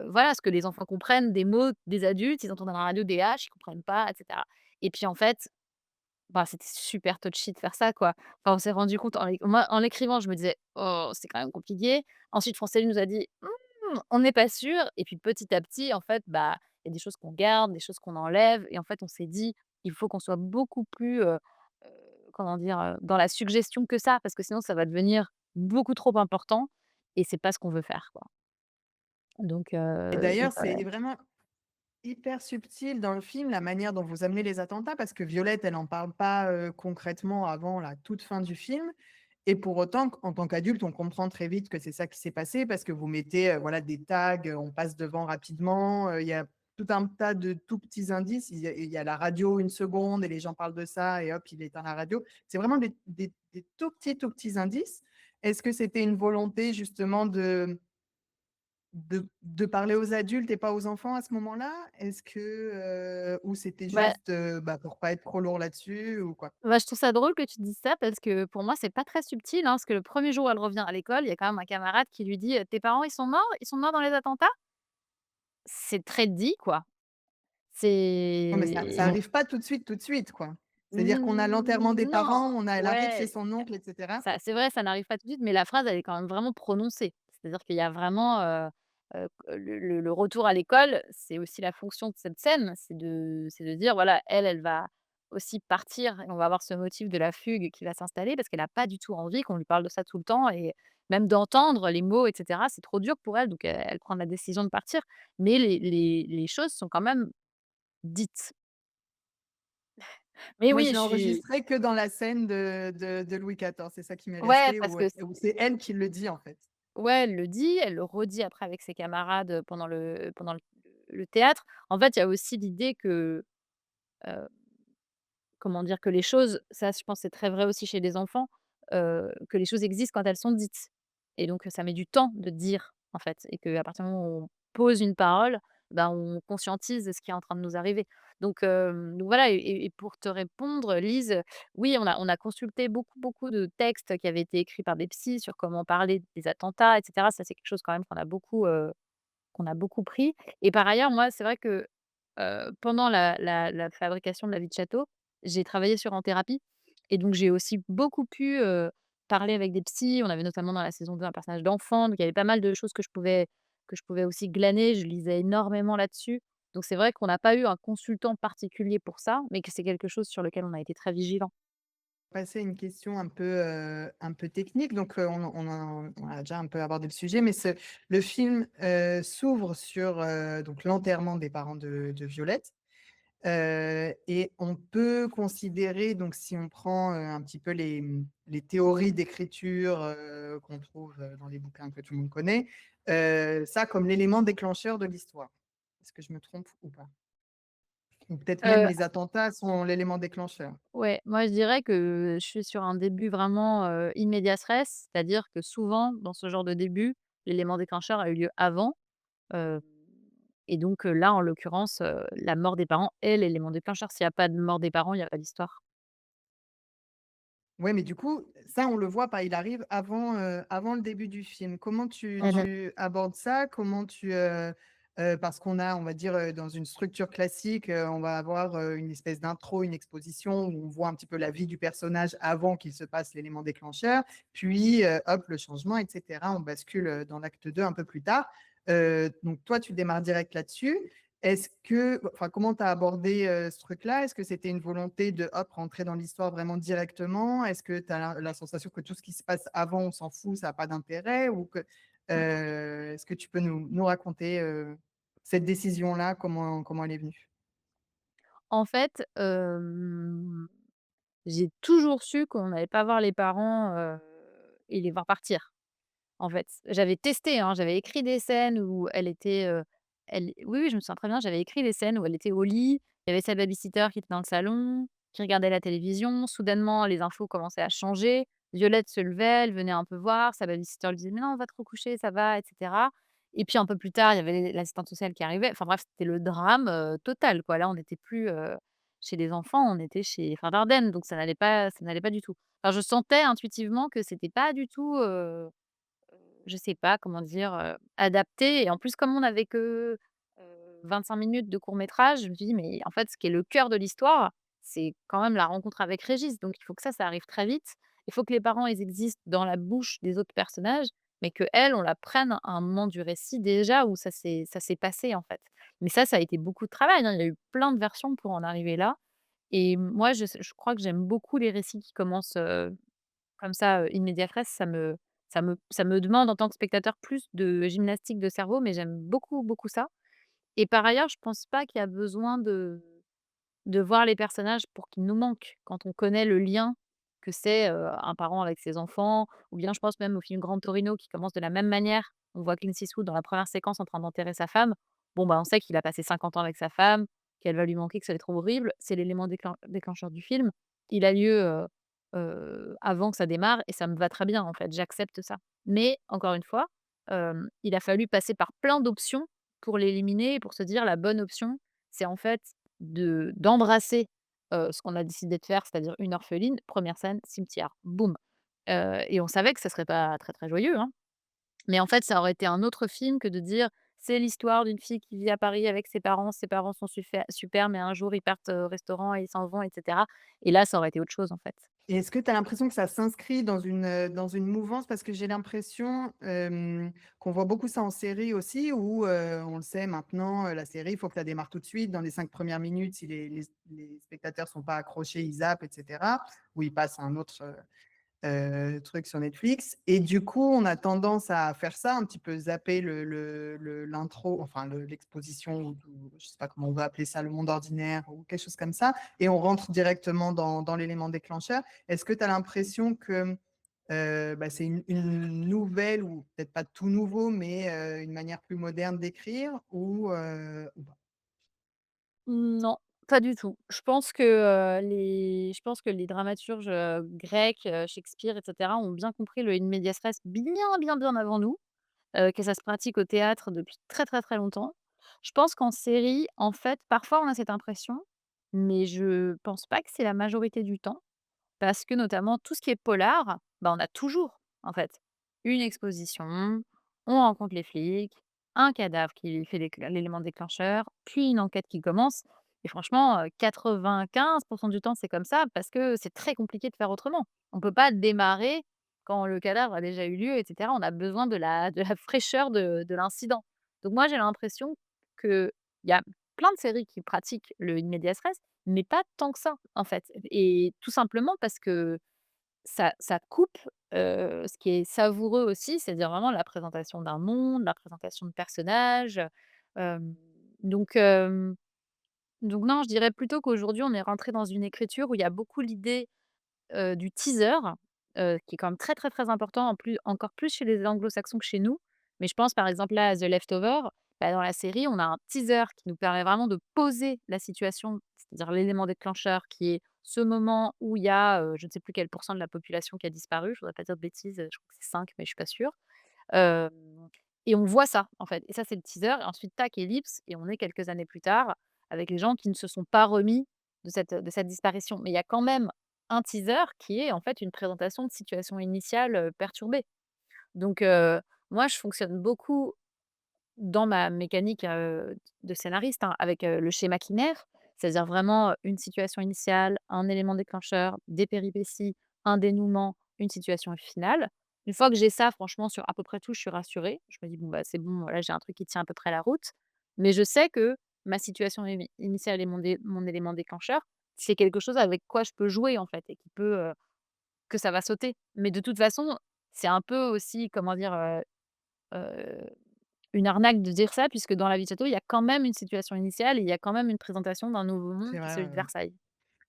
voilà, ce que les enfants comprennent des mots des adultes, ils entendent à la radio des H, ils comprennent pas et cetera et puis en fait, bah, c'était super touchy de faire ça, quoi. Enfin, on s'est rendu compte moi, en l'écrivant, je me disais: «Oh, c'est quand même compliqué». Ensuite, France Télé nous a dit: On n'est pas sûr» et puis petit à petit, en fait, bah, il y a des choses qu'on garde, des choses qu'on enlève et en fait, on s'est dit: «Il faut qu'on soit beaucoup plus, heu, comment dire? Dans la suggestion que ça, parce que sinon ça va devenir beaucoup trop important et c'est pas ce qu'on veut faire, quoi». Donc Et d'ailleurs, voilà. c'est vraiment hyper subtil dans le film, la manière dont vous amenez les attentats, parce que Violette, elle en parle pas, concrètement avant la toute fin du film et pour autant, en tant qu'adulte, on comprend très vite que c'est ça qui s'est passé parce que vous mettez, voilà, des tags, on passe devant rapidement, il y a tout un tas de tout petits indices. Il y a la radio une seconde et les gens parlent de ça et hop, il éteint la radio. C'est vraiment des tout petits indices. Est-ce que c'était une volonté justement de parler aux adultes et pas aux enfants à ce moment-là? Est-ce que, ou c'était Bah juste, pour pas être trop lourd là-dessus ou quoi? je trouve ça drôle que tu dises ça parce que pour moi, c'est pas très subtil, hein, parce que le premier jour où elle revient à l'école, il y a quand même un camarade qui lui dit: «Tes parents, ils sont morts? Ils sont morts dans les attentats?» C'est très dit, quoi. Non, mais ça C'est arrive pas tout de suite, quoi. C'est-à-dire qu'on a l'enterrement des non, parents, elle arrive chez ouais, son oncle et cetera. ça c'est vrai, ça n'arrive pas tout de suite, mais la phrase, elle est quand même vraiment prononcée. C'est-à-dire qu'il y a vraiment, le retour à l'école, c'est aussi la fonction de cette scène, c'est de dire voilà, elle va aussi partir et on va avoir ce motif de la fugue qui va s'installer parce qu'elle a pas du tout envie qu'on lui parle de ça tout le temps et même d'entendre les mots et cetera, c'est trop dur pour elle donc elle prend la décision de partir. Mais les choses sont quand même dites. Mais Moi, oui, je je l'ai suis enregistré que dans la scène de Louis XIV, c'est ça qui m'est ouais, resté parce où, que où c'est elle qui le dit, en fait. ouais, elle le dit, elle le redit après avec ses camarades, pendant le théâtre. En fait, il y a aussi l'idée que, heu, comment dire? Que les choses ça je pense c'est très vrai aussi chez les enfants, que les choses existent quand elles sont dites et donc ça met du temps de dire, en fait et qu'à partir du moment où on pose une parole, ben, on conscientise ce qui est en train de nous arriver. Donc voilà et pour te répondre, Lise, oui, on a consulté beaucoup, beaucoup de textes qui avaient été écrits par des psys sur comment parler des attentats et cetera. Ça, c'est quelque chose quand même qu'on a beaucoup pris et par ailleurs, moi, c'est vrai que, pendant la fabrication de La vie de château, j'ai travaillé en thérapie et donc j'ai aussi beaucoup pu, parler avec des psys. On avait notamment dans la saison 2 un personnage d'enfant, donc il y avait pas mal de choses que je pouvais aussi glaner. Je lisais énormément là-dessus. Donc c'est vrai qu'on n'a pas eu un consultant particulier pour ça, mais que c'est quelque chose sur lequel on a été très vigilants. Passer à une question un peu technique. Donc, on a déjà un peu abordé le sujet, mais le film s'ouvre sur donc l'enterrement des parents de Violette. Et on peut considérer, donc si on prend un petit peu les théories d'écriture qu'on trouve dans les bouquins que tout le monde connaît, ça comme l'élément déclencheur de l'histoire. Est-ce que je me trompe ou pas? Ou peut-être même Heu, les attentats sont l'élément déclencheur. ouais, moi je dirais que je suis sur un début vraiment, in medias res, c'est-à-dire que souvent dans ce genre de début, l'élément déclencheur a eu lieu avant. Heu et donc là, en l'occurrence, la mort des parents est l'élément déclencheur. S'il y a pas de mort des parents, il y a pas d'histoire. Ouais, mais du coup, ça, on le voit pas, il arrive avant le début du film. Comment Mmh. tu abordes ça? Comment parce qu'on a, on va dire, dans une structure classique, on va avoir, une espèce d'intro, une exposition où on voit un petit peu la vie du personnage avant qu'il se passe l'élément déclencheur, puis, hop, le changement et cetera. On bascule, dans l'acte 2 un peu plus tard. Donc toi, tu démarres direct là-dessus. Est-ce que enfin, comment tu as abordé, ce truc-là? Est-ce que c'était une volonté de, hop, rentrer dans l'histoire vraiment directement? Est-ce que tu as la sensation que tout ce qui se passe avant, on s'en fout, ça a pas d'intérêt? Ou que, est-ce que tu peux nous raconter, cette décision-là, comment elle est venue? En fait, j'ai toujours su qu'on n'allait pas voir les parents, et les voir partir. En fait, j'avais testé, hein, j'avais écrit des scènes où elle était, oui, oui, je me souviens très bien, j'avais écrit des scènes où elle était au lit, il y avait sa baby-sitter qui était dans le salon, qui regardait la télévision. Soudainement, les infos commençaient à changer. Violette se levait, elle venait un peu voir, sa baby-sitter lui disait: «Mais non, va te recoucher, ça va» et cetera et puis un peu plus tard, il y avait l'assistante sociale qui arrivait. Enfin bref, c'était le drame, total, quoi. Là, on n'était plus, chez les enfants, on était chez Dardenne, donc ça n'allait pas du tout. Enfin, je sentais intuitivement que c'était pas du tout, je sais pas comment dire, adapté et en plus comme on n'avait que, 25 minutes de court métrage, je me suis dit: «Mais en fait, ce qui est le cœur de l'histoire, c'est quand même la rencontre avec Régis, donc il faut que ça arrive très vite. Il faut que les parents, ils existent dans la bouche des autres personnages, mais qu'elle, on la prenne à un moment du récit déjà où ça s'est passé, en fait». Mais ça a été beaucoup de travail, hein. Il y a eu plein de versions pour en arriver là et moi, je crois que j'aime beaucoup les récits qui commencent, comme ça, in medias res, ça me demande en tant que spectateur plus de gymnastique de cerveau, mais j'aime beaucoup, beaucoup ça et par ailleurs, je pense pas qu'il y a besoin de voir les personnages pour qu'ils nous manquent. Quand on connaît le lien que c'est, un parent avec ses enfants ou bien je pense même au film Grand Torino qui commence de la même manière. On voit Clint Eastwood dans la première séquence en train d'enterrer sa femme. Bon, bah, on sait qu'il a passé 50 ans avec sa femme, qu'elle va lui manquer, que ça va être horrible. C'est l'élément déclencheur du film. Il a lieu, avant que ça démarre et ça me va très bien, en fait, j'accepte ça. Mais encore une fois, il a fallu passer par plein d'options pour l'éliminer et pour se dire: «La bonne option, c'est en fait d'embrasser, ce qu'on a décidé de faire, c'est-à-dire une orpheline, première scène, cimetière, boum, et on savait que ça serait pas très, très joyeux, hein, mais en fait, ça aurait été un autre film que de dire: C'est l'histoire d'une fille qui vit à Paris avec ses parents. Ses parents sont super, mais un jour, ils partent au restaurant et ils s'en vont et cetera et là, ça aurait été autre chose, en fait. Et est-ce que tu as l'impression que ça s'inscrit dans une mouvance? Parce que j'ai l'impression, qu'on voit beaucoup ça en série aussi où, on le sait maintenant, la série, il faut que ça démarre tout de suite. Dans les 5 premières minutes, si les spectateurs sont pas accrochés, ils zappent et cetera, ou ils passent à un autre, truc sur Netflix et du coup, on a tendance à faire ça, un petit peu zapper l'intro, enfin l'exposition ou je sais pas comment on va appeler ça, le monde ordinaire ou quelque chose comme ça et on rentre directement dans l'élément déclencheur. Est-ce que tu as l'impression que, bah, c'est une nouvelle ou peut-être pas tout nouveau, mais une manière plus moderne d'écrire ou pas? Non, pas du tout. Je pense que les dramaturges, grecs, Shakespeare et cetera ont bien compris le in medias res bien avant nous, que ça se pratique au théâtre depuis très, très, très longtemps. Je pense qu'en série, en fait, parfois on a cette impression, mais je pense pas que c'est la majorité du temps. Parce que notamment tout ce qui est polar, bah, on a toujours, en fait, une exposition, on rencontre les flics, un cadavre qui fait l'élément déclencheur, puis une enquête qui commence et franchement, 95 du temps, c'est comme ça parce que c'est très compliqué de faire autrement. On peut pas démarrer quand le cadavre a déjà eu lieu et cetera. On a besoin de la fraîcheur de l'incident. Donc moi, j'ai l'impression qu'il y a plein de séries qui pratiquent le in medias res, mais pas tant que ça, en fait et tout simplement parce que ça coupe, ce qui est savoureux aussi, c'est-à-dire vraiment la présentation d'un monde, la présentation de personnages, hem, donc hem, donc non, je dirais plutôt qu'aujourd'hui, on est rentré dans une écriture où il y a beaucoup l'idée du teaser, qui est quand même très, très, très important, en plus encore plus chez les anglo-saxons que chez nous. Mais je pense par exemple là à The Leftovers, bah, dans la série, on a un teaser qui nous permet vraiment de poser la situation, c'est-à-dire l'élément déclencheur qui est ce moment où il y a, je ne sais plus quel pourcent de la population qui a disparu, je voudrais pas dire de bêtises, je crois que c'est 5 mais je suis pas sûre. Hem et on voit ça, en fait et ça, c'est le teaser et ensuite tac, ellipse et on est quelques années plus tard avec les gens qui ne se sont pas remis de cette disparition. Mais il y a quand même un teaser qui est, en fait, une présentation de situation initiale, perturbée. Donc moi, je fonctionne beaucoup dans ma mécanique, de scénariste, hein, avec, le schéma Kinner, c'est-à-dire vraiment, une situation initiale, un élément déclencheur, des péripéties, un dénouement, une situation finale. Une fois que j'ai ça, franchement, sur à peu près tout, je suis rassurée. Je me dis: «Bon, bah, c'est bon, là, j'ai un truc qui tient à peu près la route». Mais je sais que ma situation initiale et mon élément déclencheur, c'est quelque chose avec quoi je peux jouer, en fait et qui peut, que ça va sauter. Mais de toute façon, c'est un peu aussi, comment dire, heu une arnaque de dire ça puisque dans La Vie de Château, il y a quand même une situation initiale et il y a quand même une présentation d'un nouveau monde C'est qui est vrai, celui de ouais, ouais. Versailles.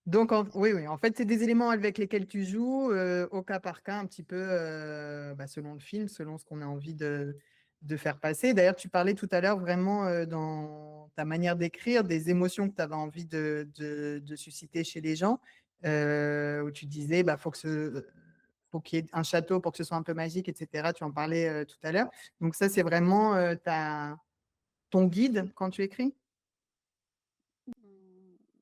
Donc oui, oui, en fait, c'est des éléments avec lesquels tu joues, au cas par cas, un petit peu, bah, selon le film, selon ce qu'on a envie de faire passer. D'ailleurs, tu parlais tout à l'heure vraiment, dans ta manière d'écrire, des émotions que tu avais envie de susciter chez les gens, où tu disais: «Bah, faut qu'il y ait un château pour que ce soit un peu magique» et cetera. Tu en parlais, tout à l'heure. Donc ça, c'est vraiment, ta ton guide quand tu écris?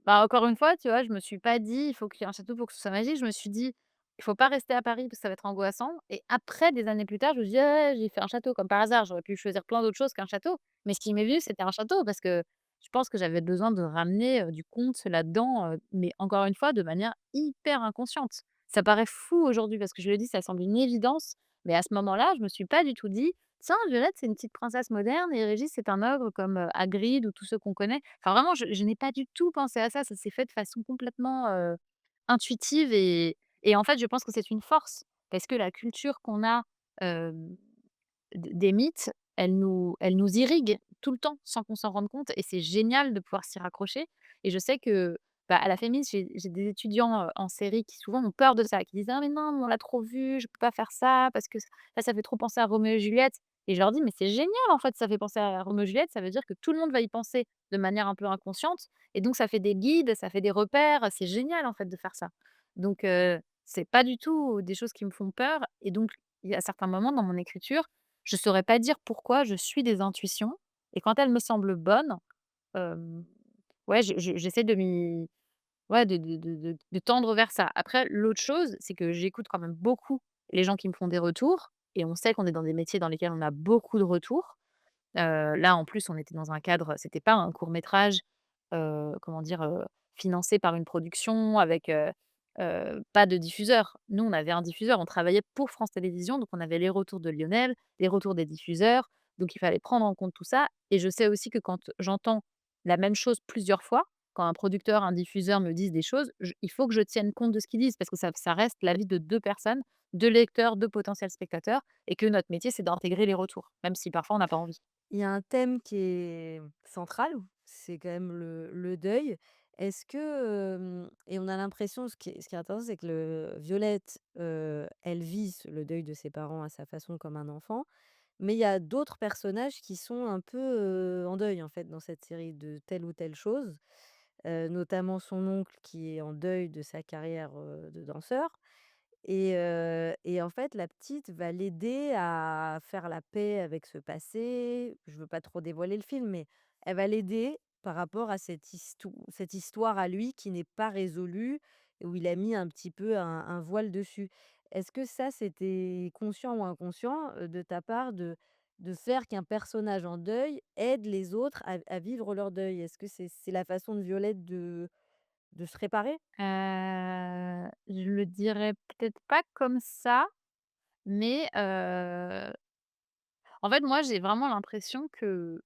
Bah, encore une fois, tu vois, je me suis pas dit: «Il faut qu'il y ait un château pour que ce soit magique». Je me suis dit: «Il faut pas rester à Paris parce que ça va être angoissant» et après, des années plus tard, je me suis dit: «Ah, j'ai fait un château», comme par hasard. J'aurais pu choisir plein d'autres choses qu'un château, mais ce qui m'est venu, c'était un château parce que je pense que j'avais besoin de ramener, du conte là-dedans, mais encore une fois, de manière hyper inconsciente. Ça paraît fou aujourd'hui parce que je le dis, ça semble une évidence, mais à ce moment-là, je me suis pas du tout dit: «Tiens, Violette, c'est une petite princesse moderne et Régis, c'est un ogre comme, Hagrid ou tous ceux qu'on connaît». Enfin vraiment, je n'ai pas du tout pensé à ça. Ça s'est fait de façon complètement, intuitive et en fait, je pense que c'est une force parce que la culture qu'on a, hem, des mythes, elle nous irrigue tout le temps sans qu'on s'en rende compte et c'est génial de pouvoir s'y raccrocher et je sais que, bah, à la Fémis, j'ai des étudiants, en série qui souvent ont peur de ça, qui disent: «Ah mais non, mais on l'a trop vu, je peux pas faire ça parce que ça fait trop penser à Roméo et Juliette» et je leur dis: «Mais c'est génial en fait, ça fait penser à Roméo et Juliette, ça veut dire que tout le monde va y penser de manière un peu inconsciente et donc ça fait des guides, ça fait des repères, c'est génial en fait de faire ça». Donc c'est pas du tout des choses qui me font peur et donc il y a certains moments dans mon écriture, je saurais pas dire pourquoi je suis des intuitions et quand elles me semblent bonnes, hem, ouais, j'essaie de m'y ouais, de tendre vers ça. Après l'autre chose, c'est que j'écoute quand même beaucoup les gens qui me font des retours et on sait qu'on est dans des métiers dans lesquels on a beaucoup de retours. Là, en plus, on était dans un cadre c'était pas un court métrage, comment dire? Financé par une production avec, pas de diffuseur. Nous, on avait un diffuseur, on travaillait pour France Télévisions, donc on avait les retours de Lionel, les retours des diffuseurs, donc il fallait prendre en compte tout ça et je sais aussi que quand j'entends la même chose plusieurs fois, quand un producteur, un diffuseur me disent des choses, il faut que je tienne compte de ce qu'ils disent parce que ça reste l'avis de 2 personnes, 2 lecteurs, 2 potentiels spectateurs et que notre métier, c'est d'intégrer les retours, même si parfois on n'a pas envie. Il y a un thème qui est central, c'est quand même le deuil. Est-ce que, et on a l'impression, ce qui est intéressant, c'est que Violette, elle vit le deuil de ses parents à sa façon comme un enfant, mais il y a d'autres personnages qui sont un peu, en deuil, en fait, dans cette série de telle ou telle chose, notamment son oncle qui est en deuil de sa carrière, de danseur. Et en fait, la petite va l'aider à faire la paix avec ce passé. Je veux pas trop dévoiler le film, mais elle va l'aider par rapport à cette histoire à lui qui n'est pas résolue et où il a mis un petit peu un voile dessus. Est-ce que ça, c'était conscient ou inconscient, de ta part de faire qu'un personnage en deuil aide les autres à vivre leur deuil? Est-ce que c'est la façon de Violette de se réparer? Je le dirais peut-être pas comme ça, mais en fait, moi, j'ai vraiment l'impression que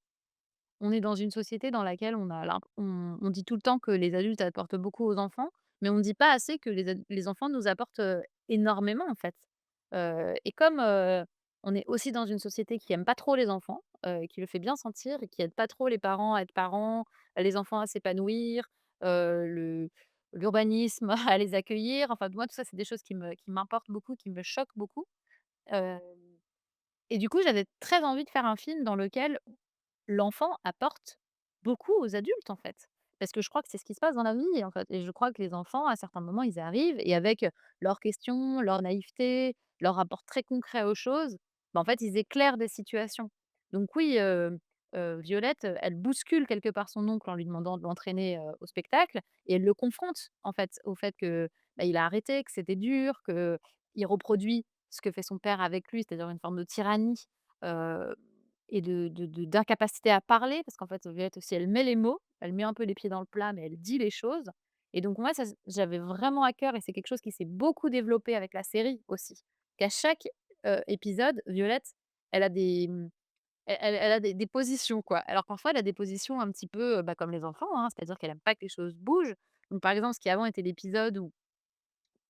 on est dans une société dans laquelle on dit tout le temps que les adultes apportent beaucoup aux enfants, mais on ne dit pas assez que les enfants nous apportent, énormément, en fait. Et comme, on est aussi dans une société qui aime pas trop les enfants, qui le fait bien sentir et qui aide pas trop les parents à être parents, les enfants à s'épanouir, le l'urbanisme à les accueillir, enfin, moi, tout ça, c'est des choses qui m'importent beaucoup, qui me choquent beaucoup. Hem Et du coup, j'avais très envie de faire un film dans lequel l'enfant apporte beaucoup aux adultes, en fait. Parce que je crois que c'est ce qui se passe dans la vie, en fait. Et je crois que les enfants, à certains moments, ils arrivent et avec, leurs questions, leur naïveté, leur rapport très concret aux choses, bah, en fait, ils éclairent des situations. Donc oui, Violette, elle bouscule quelque part son oncle en lui demandant de l'entraîner, au spectacle et elle le confronte, en fait, au fait que, bah, il a arrêté, que c'était dur, qu'il reproduit ce que fait son père avec lui, c'est-à-dire une forme de tyrannie, heu et d'incapacité à parler parce qu'en fait, Violette aussi, elle met les mots, elle met un peu les pieds dans le plat, mais elle dit les choses et donc moi, ça j'avais vraiment à cœur et c'est quelque chose qui s'est beaucoup développé avec la série aussi. Qu'à chaque, épisode, Violette, elle a elle a des positions, quoi. Alors parfois, elle a des positions un petit peu, bah, comme les enfants, hein, c'est-à-dire qu'elle aime pas que les choses bougent. Donc par exemple, ce qui avant était l'épisode où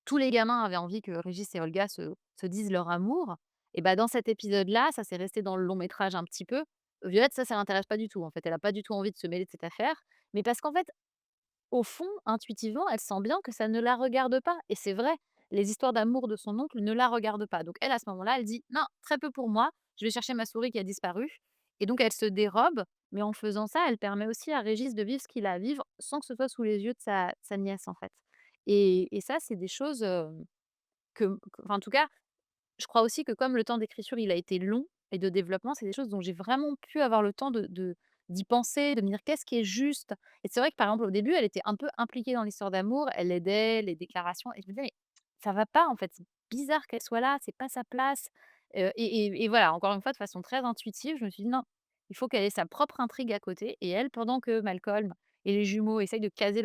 tous les gamins avaient envie que Régis et Olga se disent leur amour et bah, dans cet épisode-là, ça s'est resté dans le long métrage un petit peu. Violette, ça l'intéresse pas du tout, en fait. Elle a pas du tout envie de se mêler de cette affaire, mais parce qu'en fait, au fond, intuitivement, elle sent bien que ça ne la regarde pas et c'est vrai, les histoires d'amour de son oncle ne la regardent pas. Donc elle, à ce moment-là, elle dit: «Non, très peu pour moi, je vais chercher ma souris qui a disparu» et donc elle se dérobe, mais en faisant ça, elle permet aussi à Régis de vivre ce qu'il a à vivre sans que ce soit sous les yeux de sa nièce, en fait et ça, c'est des choses, enfin, en tout cas, je crois aussi que comme le temps d'écriture, il a été long et de développement, c'est des choses dont j'ai vraiment pu avoir le temps d'y penser, de me dire: «Qu'est-ce qui est juste?» et c'est vrai que, par exemple, au début, elle était un peu impliquée dans l'histoire d'amour, elle aidait, les déclarations et je me disais: «Mais ça va pas, en fait, c'est bizarre qu'elle soit là, c'est pas sa place», et voilà, encore une fois, de façon très intuitive, je me suis dit: «Non, il faut qu'elle ait sa propre intrigue à côté» et elle, pendant que Malcolm et les jumeaux essayent de caser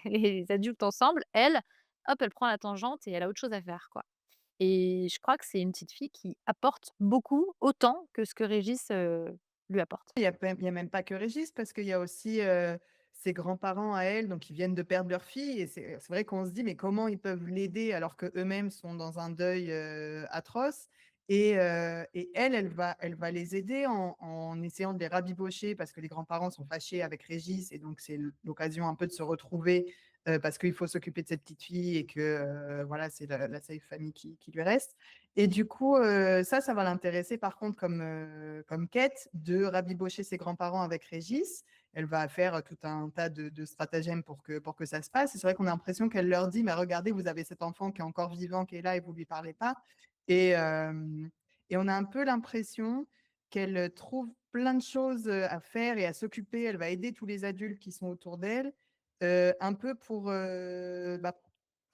les adultes ensemble, elle, hop, elle prend la tangente et elle a autre chose à faire, quoi. Et je crois que c'est une petite fille qui apporte beaucoup, autant que ce que Régis, lui apporte. Il y a même pas que Régis, parce qu'il y a aussi, ses grands-parents à elle, donc ils viennent de perdre leur fille et c'est vrai qu'on se dit: «Mais comment ils peuvent l'aider alors qu'eux-mêmes sont dans un deuil, atroce?» Et elle, elle va les aider en essayant de les rabibocher parce que les grands-parents sont fâchés avec Régis et donc c'est l'occasion un peu de se retrouver, parce qu'il faut s'occuper de cette petite fille et que, voilà, c'est la seule famille qui lui reste. Et du coup, ça va l'intéresser par contre comme quête de rabibocher ses grands-parents avec Régis. Elle va faire, tout un tas de stratagèmes pour que ça se passe et c'est vrai qu'on a l'impression qu'elle leur dit: «Mais regardez, vous avez cet enfant qui est encore vivant, qui est là et vous lui parlez pas» et hem et on a un peu l'impression qu'elle, trouve plein de choses, à faire et à s'occuper. Elle va aider tous les adultes qui sont autour d'elle, un peu pour, bah,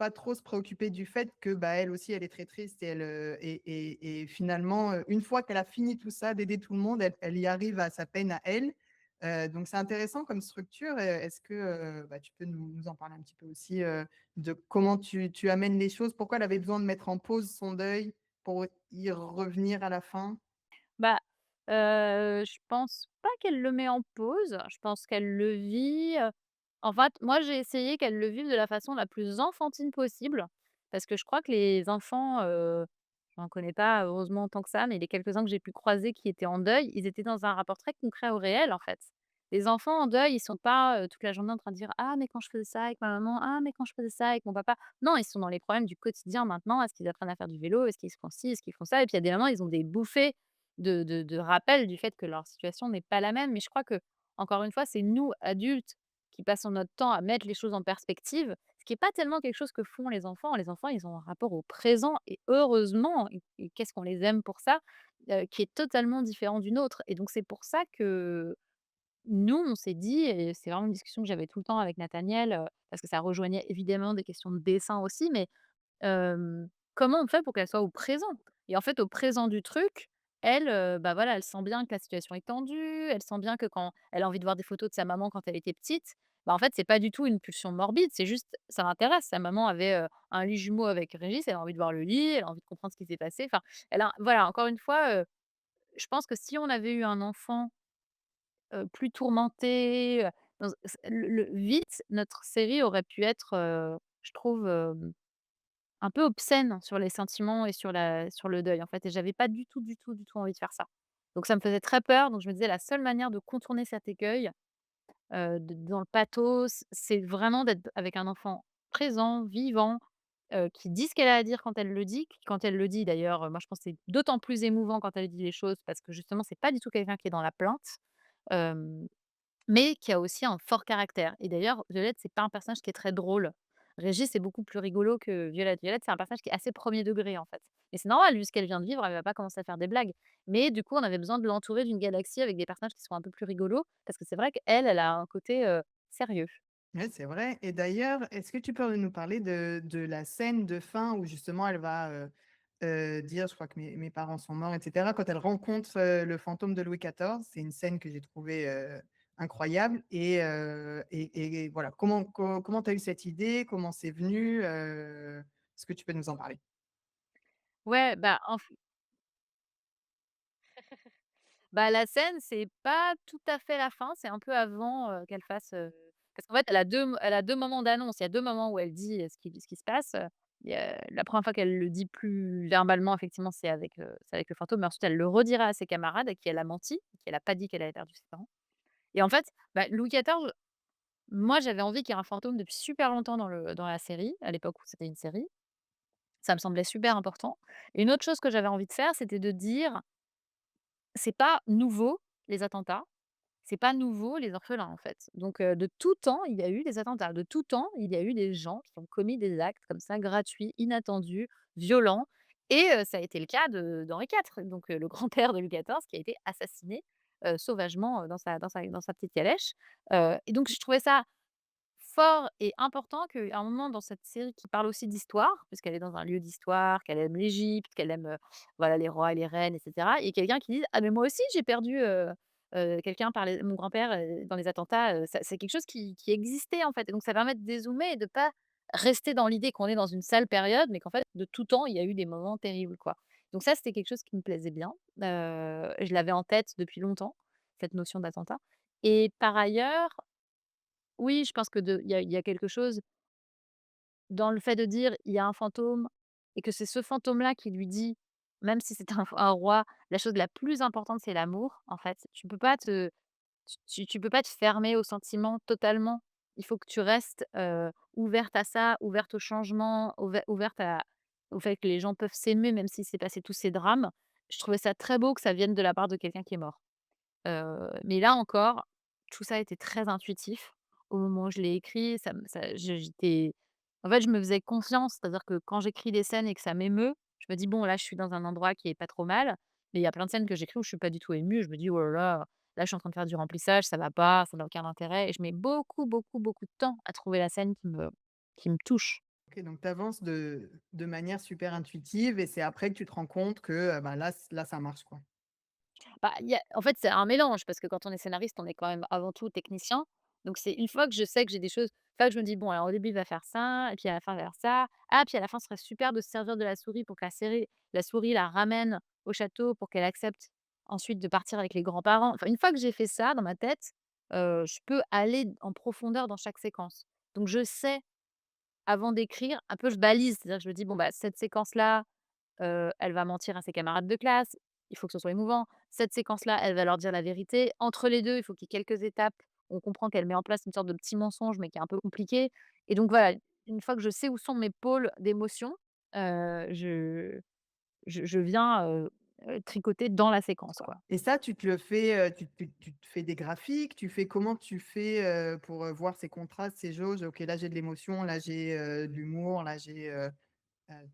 pas trop se préoccuper du fait que, bah, elle aussi, elle est très triste et et finalement, une fois qu'elle a fini tout ça, d'aider tout le monde, elle y arrive à sa peine à elle. Donc c'est intéressant comme structure. Est-ce que, bah, tu peux nous en parler un petit peu aussi, de comment tu amènes les choses? Pourquoi elle avait besoin de mettre en pause son deuil pour y revenir à la fin? Bah, je pense pas qu'elle le met en pause, je pense qu'elle le vit, en fait, moi, j'ai essayé qu'elle le vive de la façon la plus enfantine possible, parce que je crois que les enfants, j'en connais pas heureusement tant que ça, mais les quelques-uns que j'ai pu croiser qui étaient en deuil, ils étaient dans un rapport très concret au réel, en fait. Les enfants en deuil, ils sont pas, toute la journée en train de dire: «Ah mais quand je faisais ça avec ma maman, ah mais quand je faisais ça avec mon papa». Non, ils sont dans les problèmes du quotidien maintenant. Est-ce qu'ils apprennent à faire du vélo? Est-ce qu'ils font ci? Est-ce qu'ils font ça? Et puis il y a des moments, ils ont des bouffées de rappel du fait que leur situation n'est pas la même. Mais je crois que encore une fois, c'est nous, adultes, qui passons notre temps à mettre les choses en perspective, ce qui est pas tellement quelque chose que font les enfants. Les enfants, ils ont un rapport au présent et heureusement et qu'est-ce qu'on les aime pour ça, qui est totalement différent du nôtre et donc c'est pour ça que nous, on s'est dit et c'est vraiment une discussion que j'avais tout le temps avec Nathaniel, parce que ça rejoignait évidemment des questions de dessin aussi, mais comment on fait pour qu'elle soit au présent? Et en fait, au présent du truc, elle, bah, voilà, elle sent bien que la situation est tendue, elle sent bien que quand elle a envie de voir des photos de sa maman quand elle était petite, bah, en fait, c'est pas du tout une pulsion morbide, c'est juste ça l'intéresse. Sa maman avait, un lit jumeau avec Régis, elle a envie de voir le lit, elle a envie de comprendre ce qui s'est passé, enfin, elle a voilà, encore une fois, je pense que si on avait eu un enfant, plus tourmenté, dans le vite, notre série aurait pu être, je trouve, un peu obscène sur les sentiments et sur le deuil, en fait et j'avais pas du tout, du tout, du tout envie de faire ça. Donc ça me faisait très peur, donc je me disais la seule manière de contourner cet écueil, de dans le pathos, c'est vraiment d'être avec un enfant présent, vivant, qui dit ce qu'elle a à dire quand elle le dit, qui quand elle le dit d'ailleurs, moi je pense que c'est d'autant plus émouvant quand elle dit les choses parce que justement c'est pas du tout quelqu'un qui est dans la plainte, hem mais qui a aussi un fort caractère et d'ailleurs, Violette, c'est pas un personnage qui est très drôle. Régis est beaucoup plus rigolo que Violette. Violette, c'est un personnage qui est assez premier degré, en fait. Et c'est normal, vu ce qu'elle vient de vivre, elle va pas commencer à faire des blagues. Mais du coup, on avait besoin de l'entourer d'une galaxie avec des personnages qui sont un peu plus rigolos, parce que c'est vrai qu'elle, elle a un côté, sérieux. Ouais, c'est vrai. Et d'ailleurs, est-ce que tu peux nous parler de la scène de fin où justement elle va dire, je crois que mes parents sont morts, etc. Quand elle rencontre le fantôme de Louis XIV, c'est une scène que j'ai trouvée incroyable. Et voilà, comment tu as eu cette idée? Comment c'est venu? Est-ce que tu peux nous en parler? Ouais, bah, la scène, c'est pas tout à fait la fin, c'est un peu avant, qu'elle fasse, parce qu'en fait, elle a 2 moments d'annonce. Il y a 2 moments où elle dit, ce qui se passe, il y a la première fois qu'elle le dit plus verbalement, effectivement, c'est avec le fantôme, mais ensuite elle le redira à ses camarades à qui elle a menti, qu'elle a pas dit qu'elle avait perdu ses parents et en fait, bah, Louis XIV, moi, j'avais envie qu'il y ait un fantôme depuis super longtemps dans la série, à l'époque où c'était une série. Ça me semblait super important et une autre chose que j'avais envie de faire, c'était de dire: «C'est pas nouveau, les attentats». C'est pas nouveau les orphelins, en fait. Donc de tout temps, il y a eu des attentats. De tout temps, il y a eu des gens qui ont commis des actes comme ça, gratuits, inattendus, violents et ça a été le cas de d'Henri IV, donc le grand-père de Louis XIV qui a été assassiné, sauvagement, dans sa petite calèche, et donc je trouvais ça fort et important qu'à un moment dans cette série qui parle aussi d'histoire, puisqu'elle est dans un lieu d'histoire, qu'elle aime l'Égypte, qu'elle aime, voilà, les rois et les reines et cetera. Il y ait quelqu'un qui dise: «Ah mais moi aussi j'ai perdu, quelqu'un par les mon grand-père, dans les attentats», ça c'est quelque chose qui existait en fait et donc ça permet de dézoomer et de pas rester dans l'idée qu'on est dans une sale période, mais qu'en fait de tout temps, il y a eu des moments terribles, quoi. Donc ça, c'était quelque chose qui me plaisait bien, je l'avais en tête depuis longtemps, cette notion d'attentat et par ailleurs, oui, je pense que il y a quelque chose dans le fait de dire: «Il y a un fantôme» et que c'est ce fantôme-là qui lui dit, même si c'est un roi, la chose la plus importante, c'est l'amour, en fait. Tu peux pas te fermer aux sentiments totalement. Il faut que tu restes, ouverte à ça, ouverte au changement, ouverte à au fait que les gens peuvent s'aimer même s'il s'est passé tous ces drames. Je trouvais ça très beau que ça vienne de la part de quelqu'un qui est mort. Mais là encore, tout ça était très intuitif. Au moment où je l'ai écrit, ça me ça je j'étais en fait, je me faisais confiance, c'est-à-dire que quand j'écris des scènes et que ça m'émeut, je me dis: «Bon, là, je suis dans un endroit qui est pas trop mal». Mais il y a plein de scènes que j'écris où je suis pas du tout émue. Je me dis: «Oh là là, là, je suis en train de faire du remplissage, ça va pas, ça n'a aucun intérêt» et je mets beaucoup, beaucoup, beaucoup de temps à trouver la scène qui me touche. OK, donc tu avances de manière super intuitive et c'est après que tu te rends compte que, bah, là, ça marche, quoi. Bah, il y a en fait, c'est un mélange parce que quand on est scénariste, on est quand même avant tout technicien. Donc c'est une fois que je sais que j'ai des choses une fois que je me dis: «Bon, alors au début, il va faire ça et puis à la fin, il va faire ça. Ah, puis à la fin, ce serait super de se servir de la souris pour que la souris la ramène au château pour qu'elle accepte ensuite de partir avec les grands-parents». Enfin, une fois que j'ai fait ça dans ma tête, je peux aller en profondeur dans chaque séquence. Donc je sais avant d'écrire, un peu je balise, c'est-à-dire que je me dis: «Bon, bah, cette séquence-là, elle va mentir à ses camarades de classe, il faut que ce soit émouvant. Cette séquence-là, elle va leur dire la vérité. Entre les 2, il faut qu'il y ait quelques étapes. On comprend qu'elle met en place une sorte de petit mensonge, mais qui est un peu compliqué et donc voilà, une fois que je sais où sont mes pôles d'émotion, je viens, tricoter dans la séquence, quoi. Et ça, tu te le fais, tu te fais des graphiques? Tu fais comment tu fais, pour, voir ces contrastes, ces jauges? OK, là, j'ai de l'émotion, là, j'ai, de l'humour, là, j'ai,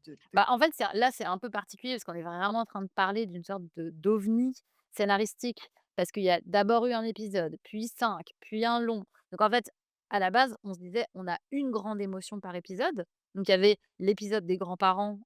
de Bah, en fait, c'est un peu particulier parce qu'on est vraiment en train de parler d'une sorte de d'ovni scénaristique. Parce qu'il y a d'abord eu un épisode, puis 5, puis un long. Donc en fait, à la base, on se disait: «On a une grande émotion par épisode». Donc il y avait l'épisode des grands-parents,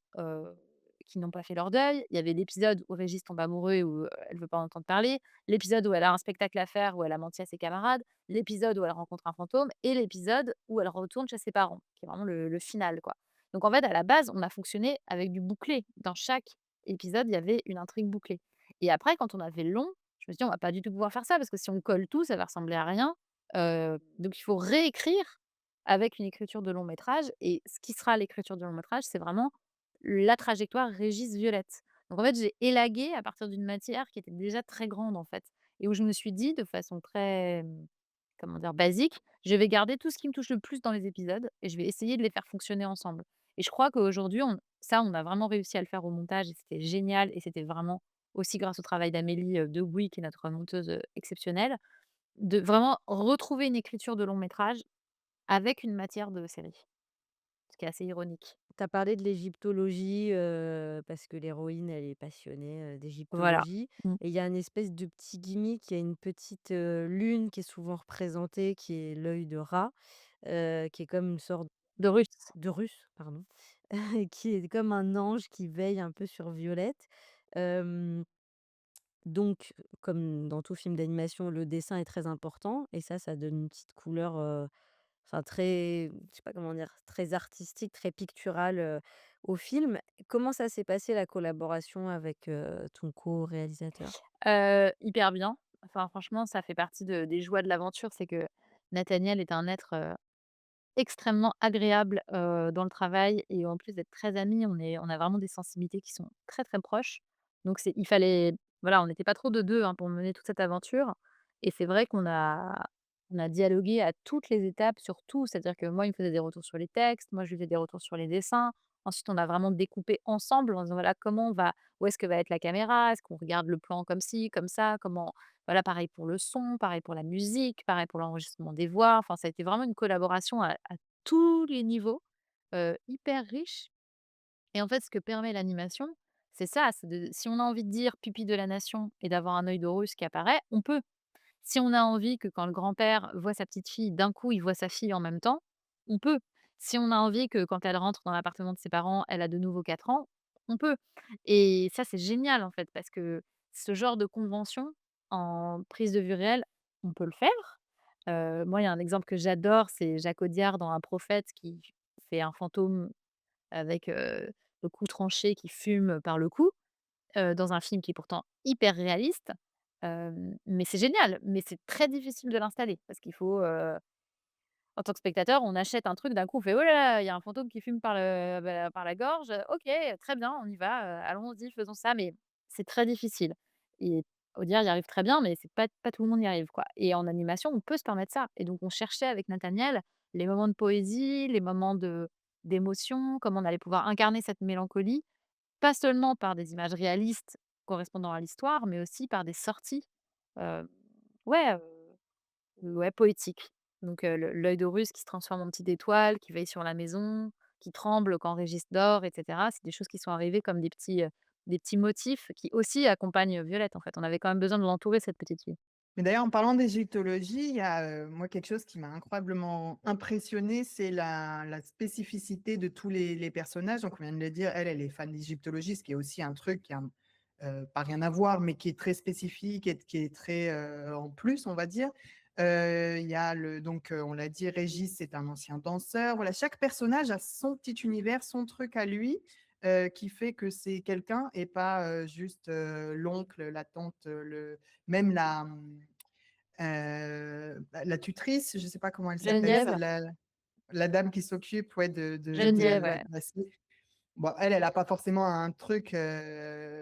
qui n'ont pas fait leur deuil. Il y avait l'épisode où Régis tombe amoureux et où, elle veut pas en entendre parler. L'épisode où elle a un spectacle à faire, où elle a menti à ses camarades. L'épisode où elle rencontre un fantôme et l'épisode où elle retourne chez ses parents, qui est vraiment le final, quoi. Donc en fait, à la base, on a fonctionné avec du bouclé. Dans chaque épisode, il y avait une intrigue bouclée. Et après, quand on avait le long, je me suis dit: «On va pas du tout pouvoir faire ça parce que si on colle tout, ça va ressembler à rien». Donc il faut réécrire avec une écriture de long métrage et ce qui sera l'écriture de long métrage, c'est vraiment la trajectoire Régis-Violette. Donc en fait, j'ai élagué à partir d'une matière qui était déjà très grande, en fait et où je me suis dit de façon très, comment dire? Basique, je vais garder tout ce qui me touche le plus dans les épisodes et je vais essayer de les faire fonctionner ensemble. Et je crois qu'aujourd'hui, on a vraiment réussi à le faire au montage et c'était génial et c'était vraiment aussi grâce au travail d'Amélie, Debouy qui est notre monteuse, exceptionnelle, de vraiment retrouver une écriture de long métrage avec une matière de série. Ce qui est assez ironique. Tu as parlé de l'égyptologie, parce que l'héroïne, elle est passionnée, Voilà. d'égyptologie Mmh. et il y a une espèce de petit gimmick, il y a une petite, lune qui est souvent représentée, qui est l'œil de Ra, qui est comme une sorte De russe. de russe, pardon, qui est comme un ange qui veille un peu sur Violette. Hem, donc comme dans tout film d'animation, le dessin est très important et ça donne une petite couleur, enfin très, je sais pas comment dire, très artistique, très pictural, au film. Comment ça s'est passé la collaboration avec, ton co-réalisateur? Hyper bien. Enfin franchement, ça fait partie de des joies de l'aventure, c'est que Nathaniel est un être, extrêmement agréable, dans le travail et en plus d'être très amis, on a vraiment des sensibilités qui sont très, très proches. Donc il fallait voilà, on n'était pas trop de 2 hein, pour mener toute cette aventure et c'est vrai qu'on a dialogué à toutes les étapes sur tout. C'est-à-dire que moi, il me faisait des retours sur les textes, moi je lui faisais des retours sur les dessins. Ensuite, on a vraiment découpé ensemble en disant: «Voilà, comment on va où est-ce que va être la caméra? Est-ce qu'on regarde le plan comme ci, comme ça? Comment» voilà, pareil pour le son, pareil pour la musique, pareil pour l'enregistrement des voix. Enfin, ça a été vraiment une collaboration à tous les niveaux, hyper riche et en fait, ce que permet l'animation, c'est ça, c'est de si on a envie de dire: «Pupille de la nation» et d'avoir un œil d'Horus qui apparaît, on peut. Si on a envie que quand le grand-père voit sa petite fille, d'un coup, il voit sa fille en même temps, on peut. Si on a envie que quand elle rentre dans l'appartement de ses parents, elle a de nouveau 4 ans, on peut. Et ça, c'est génial, en fait, parce que ce genre de convention en prise de vue réelle, on peut le faire. Moi, il y a un exemple que j'adore, c'est Jacques Audiard dans Un prophète qui fait un fantôme avec, le cou tranché qui fume par le cou dans un film qui est pourtant hyper réaliste, mais c'est génial, mais c'est très difficile de l'installer parce qu'il faut, en tant que spectateur, on achète un truc, d'un coup on fait: «Oh là là, il y a un fantôme qui fume par la gorge, OK, très bien, on y va, allons-y, faisons ça», mais c'est très difficile et Audiard y arrive très bien, mais c'est pas tout le monde y arrive, quoi et en animation, on peut se permettre ça et donc on cherchait avec Nathaniel les moments de poésie, les moments d'émotion, comment on allait pouvoir incarner cette mélancolie pas seulement par des images réalistes correspondant à l'histoire, mais aussi par des sorties, heu, ouais, ouais, poétiques. Donc l'œil d'Horus qui se transforme en petite étoile, qui veille sur la maison, qui tremble quand Régis dort et cetera. C'est des choses qui sont arrivées comme des petits motifs qui aussi accompagnent, Violette, en fait. On avait quand même besoin de l'entourer, cette petite fille. Mais d'ailleurs, en parlant d'égyptologie, il y a, moi, quelque chose qui m'a incroyablement impressionnée, c'est la spécificité de tous les personnages. Donc on vient de le dire, elle est fan d'égyptologie, ce qui est aussi un truc qui a, pas rien à voir, mais qui est très spécifique et qui est très, en plus, on va dire. Il y a donc, on l'a dit, Régis, c'est un ancien danseur. Voilà, chaque personnage a son petit univers, son truc à lui, qui fait que c'est quelqu'un et pas, juste, l'oncle, la tante, même la tutrice, je ne sais pas comment elle s'appelle, Geneviève? la dame qui s'occupe, ouais, de Geneviève, la ouais. de la bon, elle a pas forcément un truc,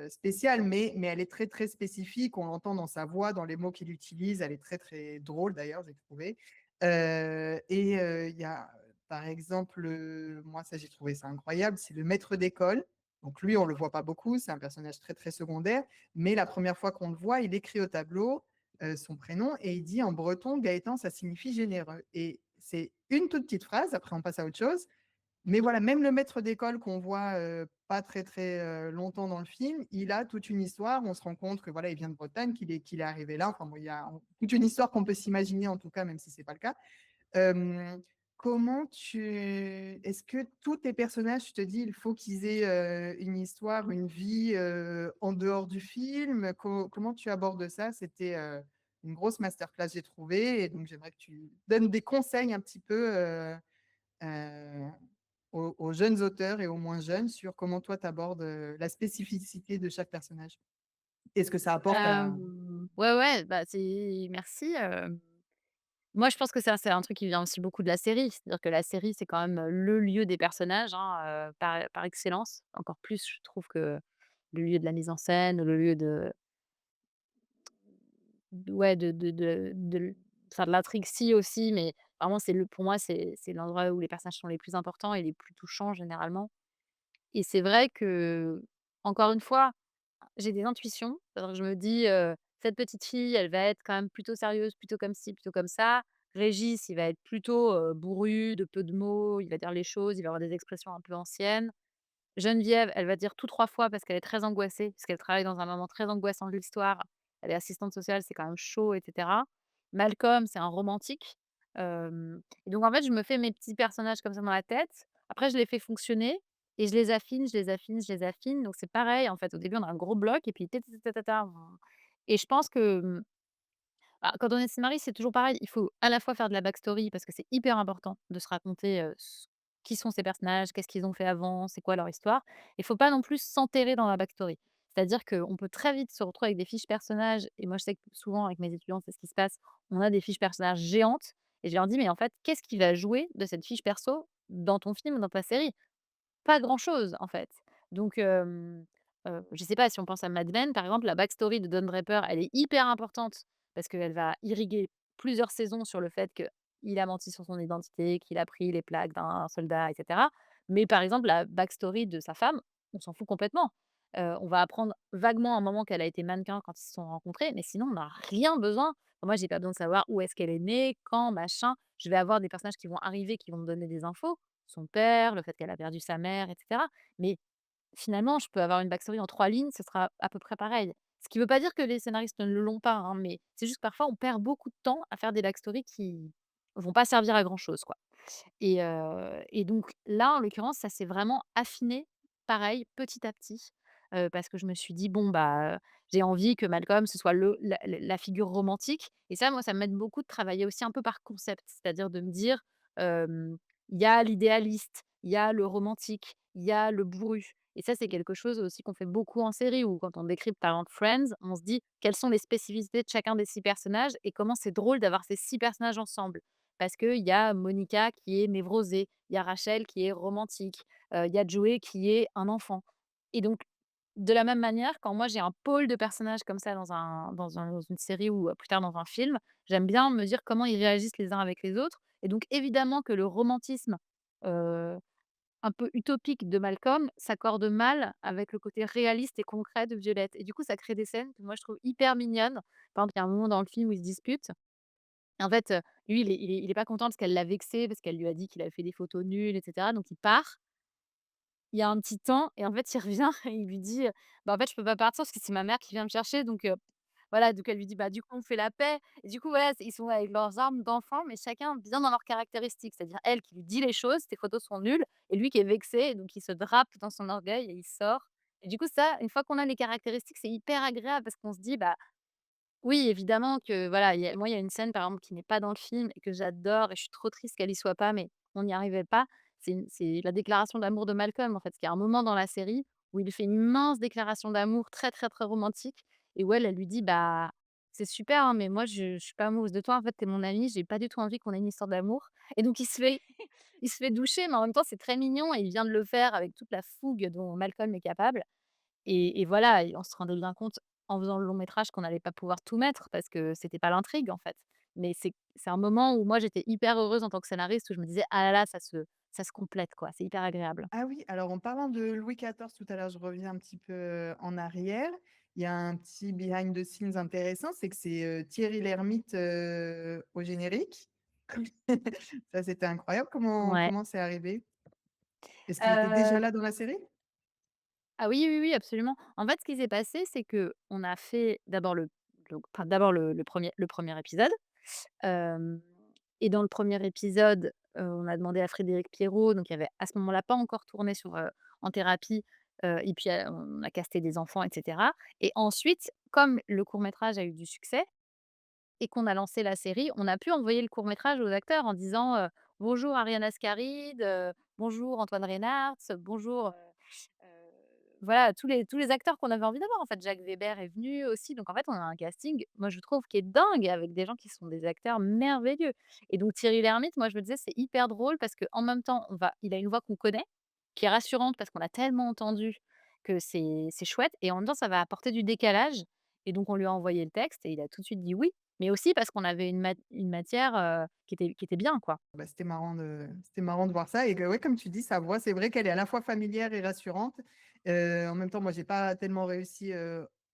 spécial, mais elle est très, très spécifique. On l'entend dans sa voix, dans les mots qu'il utilise. Elle est très, très drôle d'ailleurs, j'ai trouvé. Il y a, par exemple, moi ça j'ai trouvé ça incroyable, c'est le maître d'école. Donc lui, on le voit pas beaucoup, c'est un personnage très, très secondaire, mais la première fois qu'on le voit, il écrit au tableau, son prénom et il dit en breton: «Gaëtan», ça signifie généreux et c'est une toute petite phrase, après on passe à autre chose, mais voilà, même le maître d'école qu'on voit, pas très, très, longtemps dans le film, il a toute une histoire. On se rend compte que voilà, il vient de Bretagne, qu'il est arrivé là. Enfin bon, il y a toute une histoire qu'on peut s'imaginer en tout cas, même si c'est pas le cas. Hem, comment tu est-ce que tous tes personnages, tu te dis: «Il faut qu'ils aient, une histoire, une vie, en dehors du film»? Comment tu abordes ça? C'était, une grosse masterclass, j'ai trouvé et donc j'aimerais que tu donnes des conseils un petit peu, heu aux jeunes auteurs et aux moins jeunes sur comment toi tu abordes, la spécificité de chaque personnage et ce que ça apporte à Ouais, ouais, bah, c'est merci, moi, je pense que ça, c'est un truc qui vient aussi beaucoup de la série. C'est-à-dire que la série, c'est quand même, le lieu des personnages, hein, par excellence. Encore plus, je trouve que le lieu de la mise en scène, le lieu ouais, enfin, de l'intrigue si aussi, mais vraiment c'est le pour moi, c'est l'endroit où les personnages sont les plus importants et les plus touchants généralement et c'est vrai que encore une fois, j'ai des intuitions. C'est-à-dire que je me dis, «Cette petite fille, elle va être quand même plutôt sérieuse, plutôt comme ci, plutôt comme ça». Régis, il va être plutôt, bourru, de peu de mots, il va dire les choses, il va avoir des expressions un peu anciennes. Geneviève, elle va dire tout 3 fois parce qu'elle est très angoissée, parce qu'elle travaille dans un moment très angoissant de l'histoire. Elle est assistante sociale, c'est quand même chaud et cetera. Malcolm, c'est un romantique, et donc en fait, je me fais mes petits personnages comme ça dans la tête. Après, je les fais fonctionner et je les affine, je les affine, je les affine. Donc c'est pareil, en fait, au début, on a un gros bloc et puis et je pense que, bah, quand on est scénariste, c'est toujours pareil. Il faut à la fois faire de la backstory parce que c'est hyper important de se raconter, qui sont ces personnages, qu'est-ce qu'ils ont fait avant, c'est quoi leur histoire. Il faut pas non plus s'enterrer dans la backstory. C'est-à-dire qu'on peut très vite se retrouver avec des fiches personnages et moi je sais que souvent avec mes étudiants, c'est ce qui se passe, on a des fiches personnages géantes et je leur dis: «Mais en fait, qu'est-ce qui va jouer de cette fiche perso dans ton film ou dans ta série?» Pas grand-chose, en fait. Donc, je sais pas, si on pense à Mad Men, par exemple, la backstory de Don Draper, elle est hyper importante parce qu'elle va irriguer plusieurs saisons sur le fait qu'il a menti sur son identité, qu'il a pris les plaques d'un soldat et cetera. Mais par exemple, la backstory de sa femme, on s'en fout complètement. On va apprendre vaguement à un moment qu'elle a été mannequin quand ils se sont rencontrés, mais sinon on n'a rien besoin. Moi, j'ai pas besoin de savoir où est-ce qu'elle est née, quand, machin. Je vais avoir des personnages qui vont arriver, qui vont me donner des infos son père, le fait qu'elle a perdu sa mère et cetera. Mais finalement, je peux avoir une backstory en 3 lignes, ce sera à peu près pareil. Ce qui ne veut pas dire que les scénaristes ne l'ont pas, hein, mais c'est juste que parfois on perd beaucoup de temps à faire des backstories qui vont pas servir à grand chose, quoi. Et donc là, en l'occurrence, ça s'est vraiment affiné, pareil, petit à petit, parce que je me suis dit: «Bon, bah, j'ai envie que Malcolm, ce soit le la figure romantique» et ça, moi, ça m'aide beaucoup de travailler aussi un peu par concept. C'est-à-dire de me dire, il y a l'idéaliste, il y a le romantique, il y a le bourru et ça, c'est quelque chose aussi qu'on fait beaucoup en série ou quand on décrypte par exemple Friends, on se dit: «Quelles sont les spécificités de chacun des 6 personnages et comment c'est drôle d'avoir ces 6 personnages ensemble?» Parce qu'il y a Monica qui est névrosée, il y a Rachel qui est romantique, il y a Joey qui est un enfant et donc de la même manière, quand moi j'ai un pôle de personnages comme ça dans une série ou, plus tard dans un film, j'aime bien me dire comment ils réagissent les uns avec les autres et donc évidemment que le romantisme, heu, un peu utopique de Malcolm s'accorde mal avec le côté réaliste et concret de Violette et du coup ça crée des scènes que moi je trouve hyper mignonnes. Par exemple, il y a un moment dans le film où ils se disputent et en fait, lui, il est pas content parce qu'elle l'a vexé, parce qu'elle lui a dit qu'il avait fait des photos nulles et cetera, donc il part. Il y a un petit temps et en fait, il revient et il lui dit, «Bah, en fait, je peux pas partir parce que c'est ma mère qui vient me chercher donc voilà, donc elle lui dit: «Bah, du coup, on fait la paix» et du coup, voilà, ils sont avec leurs armes d'enfants, mais chacun bien dans leurs caractéristiques. C'est-à-dire elle qui lui dit les choses: «Tes photos sont nulles» et lui qui est vexé et donc il se drape dans son orgueil et il sort et du coup, ça, une fois qu'on a les caractéristiques, c'est hyper agréable parce qu'on se dit: «Bah, oui, évidemment que voilà, il y a une scène, par exemple, qui n'est pas dans le film et que j'adore et je suis trop triste qu'elle y soit pas, mais on n'y arrivait pas. C'est la déclaration d'amour de Malcolm, en fait. Parce qu'il y a un moment dans la série où il lui fait une immense déclaration d'amour très, très, très romantique et où elle lui dit: «Bah, c'est super, hein, mais moi je suis pas amoureuse de toi, en fait, tu es mon amie, j'ai pas du tout envie qu'on ait une histoire d'amour» et donc il se fait doucher, mais en même temps, c'est très mignon et il vient de le faire avec toute la fougue dont Malcolm est capable et voilà et on se rendait bien compte, en faisant le long métrage, qu'on n'allait pas pouvoir tout mettre parce que c'était pas l'intrigue, en fait. Mais c'est un moment où moi, j'étais hyper heureuse en tant que scénariste, où je me disais: «Ah là là, ça se complète, quoi». C'est hyper agréable. Ah oui, alors en parlant de Louis XIV tout à l'heure, je reviens un petit peu, en arrière. Il y a un petit behind the scenes intéressant, c'est que c'est, Thierry Lhermitte, au générique. Ça, c'était incroyable. Ouais. Comment c'est arrivé? Est-ce qu'il était déjà Heu, là dans la série? ah oui, oui, oui, absolument. En fait, ce qui s'est passé, c'est qu'on a fait d'abord le 1er épisode. Hem et dans le premier épisode, on a demandé à Frédéric Pierrot, donc il y avait à ce moment-là pas encore tourné sur, En thérapie, et puis, on a casté des enfants et cetera et ensuite, comme le court métrage a eu du succès et qu'on a lancé la série, on a pu envoyer le court métrage aux acteurs en disant, «Bonjour Ariane Ascaride, bonjour Antoine Reynards, bonjour, voilà, tous les acteurs qu'on avait envie d'avoir, en fait. Jacques Weber est venu aussi, donc en fait, on a un casting, moi, je trouve, qui est dingue avec des gens qui sont des acteurs merveilleux et donc Thierry Lhermitte, moi, je me disais: «C'est hyper drôle» parce qu'en même temps, il a une voix qu'on connaît, qui est rassurante parce qu'on a tellement entendu que c'est chouette et en même temps, ça va apporter du décalage et donc on lui a envoyé le texte et il a tout de suite dit oui, mais aussi parce qu'on avait une matière, qui était bien, quoi. Bah, c'était marrant de voir ça et que ouais, comme tu dis, sa voix, c'est vrai qu'elle est à la fois familière et rassurante. En même temps, moi, j'ai pas tellement réussi,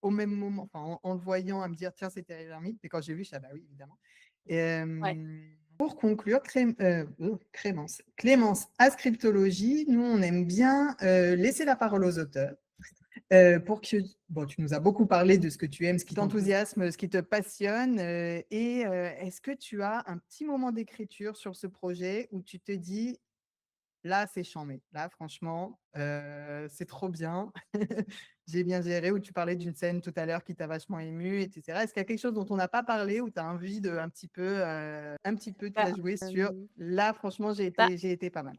au même moment, enfin, en le voyant, à me dire: «Tiens, c'est Thierry Lhermitte», mais quand j'ai vu, je suis: «Ah bah oui, évidemment». Et Ouais. pour conclure, Clémence, à Scriptologie, nous, on aime bien, laisser la parole aux auteurs. Pour que bon, tu nous as beaucoup parlé de ce que tu aimes, ce qui t'enthousiasme, ce qui te passionne, est-ce que tu as un petit moment d'écriture sur ce projet où tu te dis: «Là, c'est charmé. Là, franchement, c'est trop bien. J'ai bien géré», ou tu parlais d'une scène tout à l'heure qui t'a vachement ému et cetera. Est-ce qu'il y a quelque chose dont on n'a pas parlé, où tu as envie de un petit peu te Bah, la jouer sur: hem, «Là, franchement, bah j'ai été pas mal»?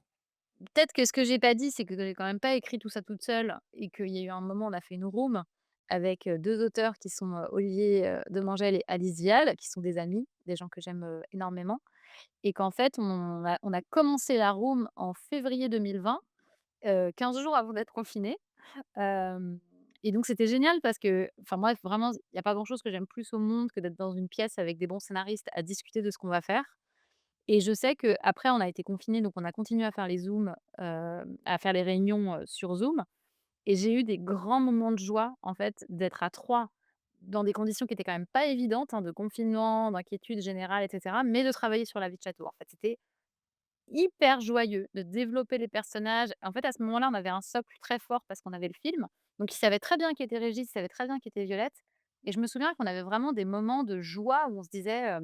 peut-être que ce que j'ai pas dit, c'est que j'ai quand même pas écrit tout ça toute seule et qu'il y a eu un moment, on a fait une room avec, 2 auteurs qui sont, Olivier, Demangel et Alice Vial, qui sont des amis, des gens que j'aime, énormément et qu'en fait, on a commencé la room en février 2020, 15 jours avant d'être confinés. Hem et donc c'était génial parce que enfin moi, vraiment, il y a pas grand chose que j'aime plus au monde que d'être dans une pièce avec des bons scénaristes à discuter de ce qu'on va faire. Et je sais qu'après on a été confinés, donc on a continué à faire les zooms, à faire les réunions, sur Zoom et j'ai eu des grands moments de joie, en fait, d'être à 3 dans des conditions qui étaient quand même pas évidentes, hein, de confinement, d'inquiétude générale et cetera, mais de travailler sur La vie de château. En fait, c'était hyper joyeux de développer les personnages. En fait, à ce moment-là, on avait un socle très fort parce qu'on avait le film, donc ils savaient très bien qui était Régis, ils savaient très bien qui était Violette et je me souviens qu'on avait vraiment des moments de joie où on se disait,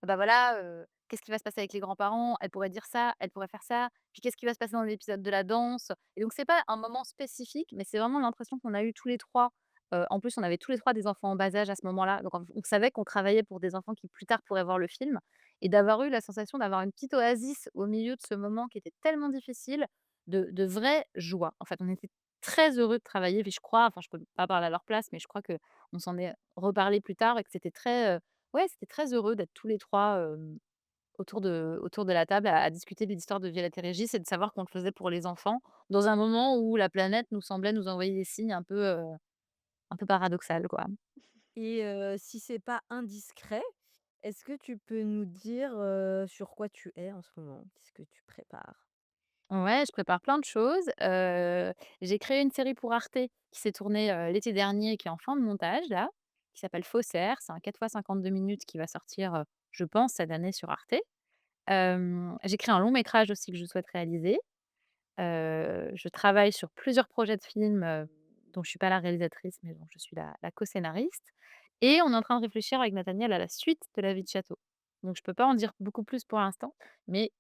bah, voilà, qu'est-ce qui va se passer avec les grands-parents? Elle pourrait dire ça, elle pourrait faire ça, puis qu'est-ce qui va se passer dans l'épisode de la danse? Et donc c'est pas un moment spécifique, mais c'est vraiment l'impression qu'on a eu tous les 3. En plus, on avait tous les 3 des enfants en bas âge à ce moment-là, donc on savait qu'on travaillait pour des enfants qui plus tard pourraient voir le film et d'avoir eu la sensation d'avoir une petite oasis au milieu de ce moment qui était tellement difficile, de vraie joie. En fait, on était très heureux de travailler, puis je crois, enfin je peux pas parler à leur place, mais je crois qu'on s'en est reparlé plus tard et que c'était très, ouais, c'était très heureux d'être tous les 3 autour de la table à discuter de l'histoire de Violette et Régis et de savoir qu'on le faisait pour les enfants, dans un moment où la planète nous semblait nous envoyer des signes un peu paradoxal, quoi. Et si c'est pas indiscret, est-ce que tu peux nous dire, sur quoi tu es en ce moment? Qu'est-ce que tu prépares? Ouais, je prépare plein de choses. J'ai créé une série pour Arte qui s'est tournée, l'été dernier et qui est en fin de montage là, qui s'appelle Faussaire. C'est un 4 fois 52 minutes qui va sortir, je pense cette année sur Arte. J'ai créé un long métrage aussi que je souhaite réaliser. Je travaille sur plusieurs projets de films, dont je suis pas la réalisatrice, mais dont je suis la co-scénariste et on est en train de réfléchir avec Nathaniel à la suite de La vie de château. Donc je peux pas en dire beaucoup plus pour l'instant, mais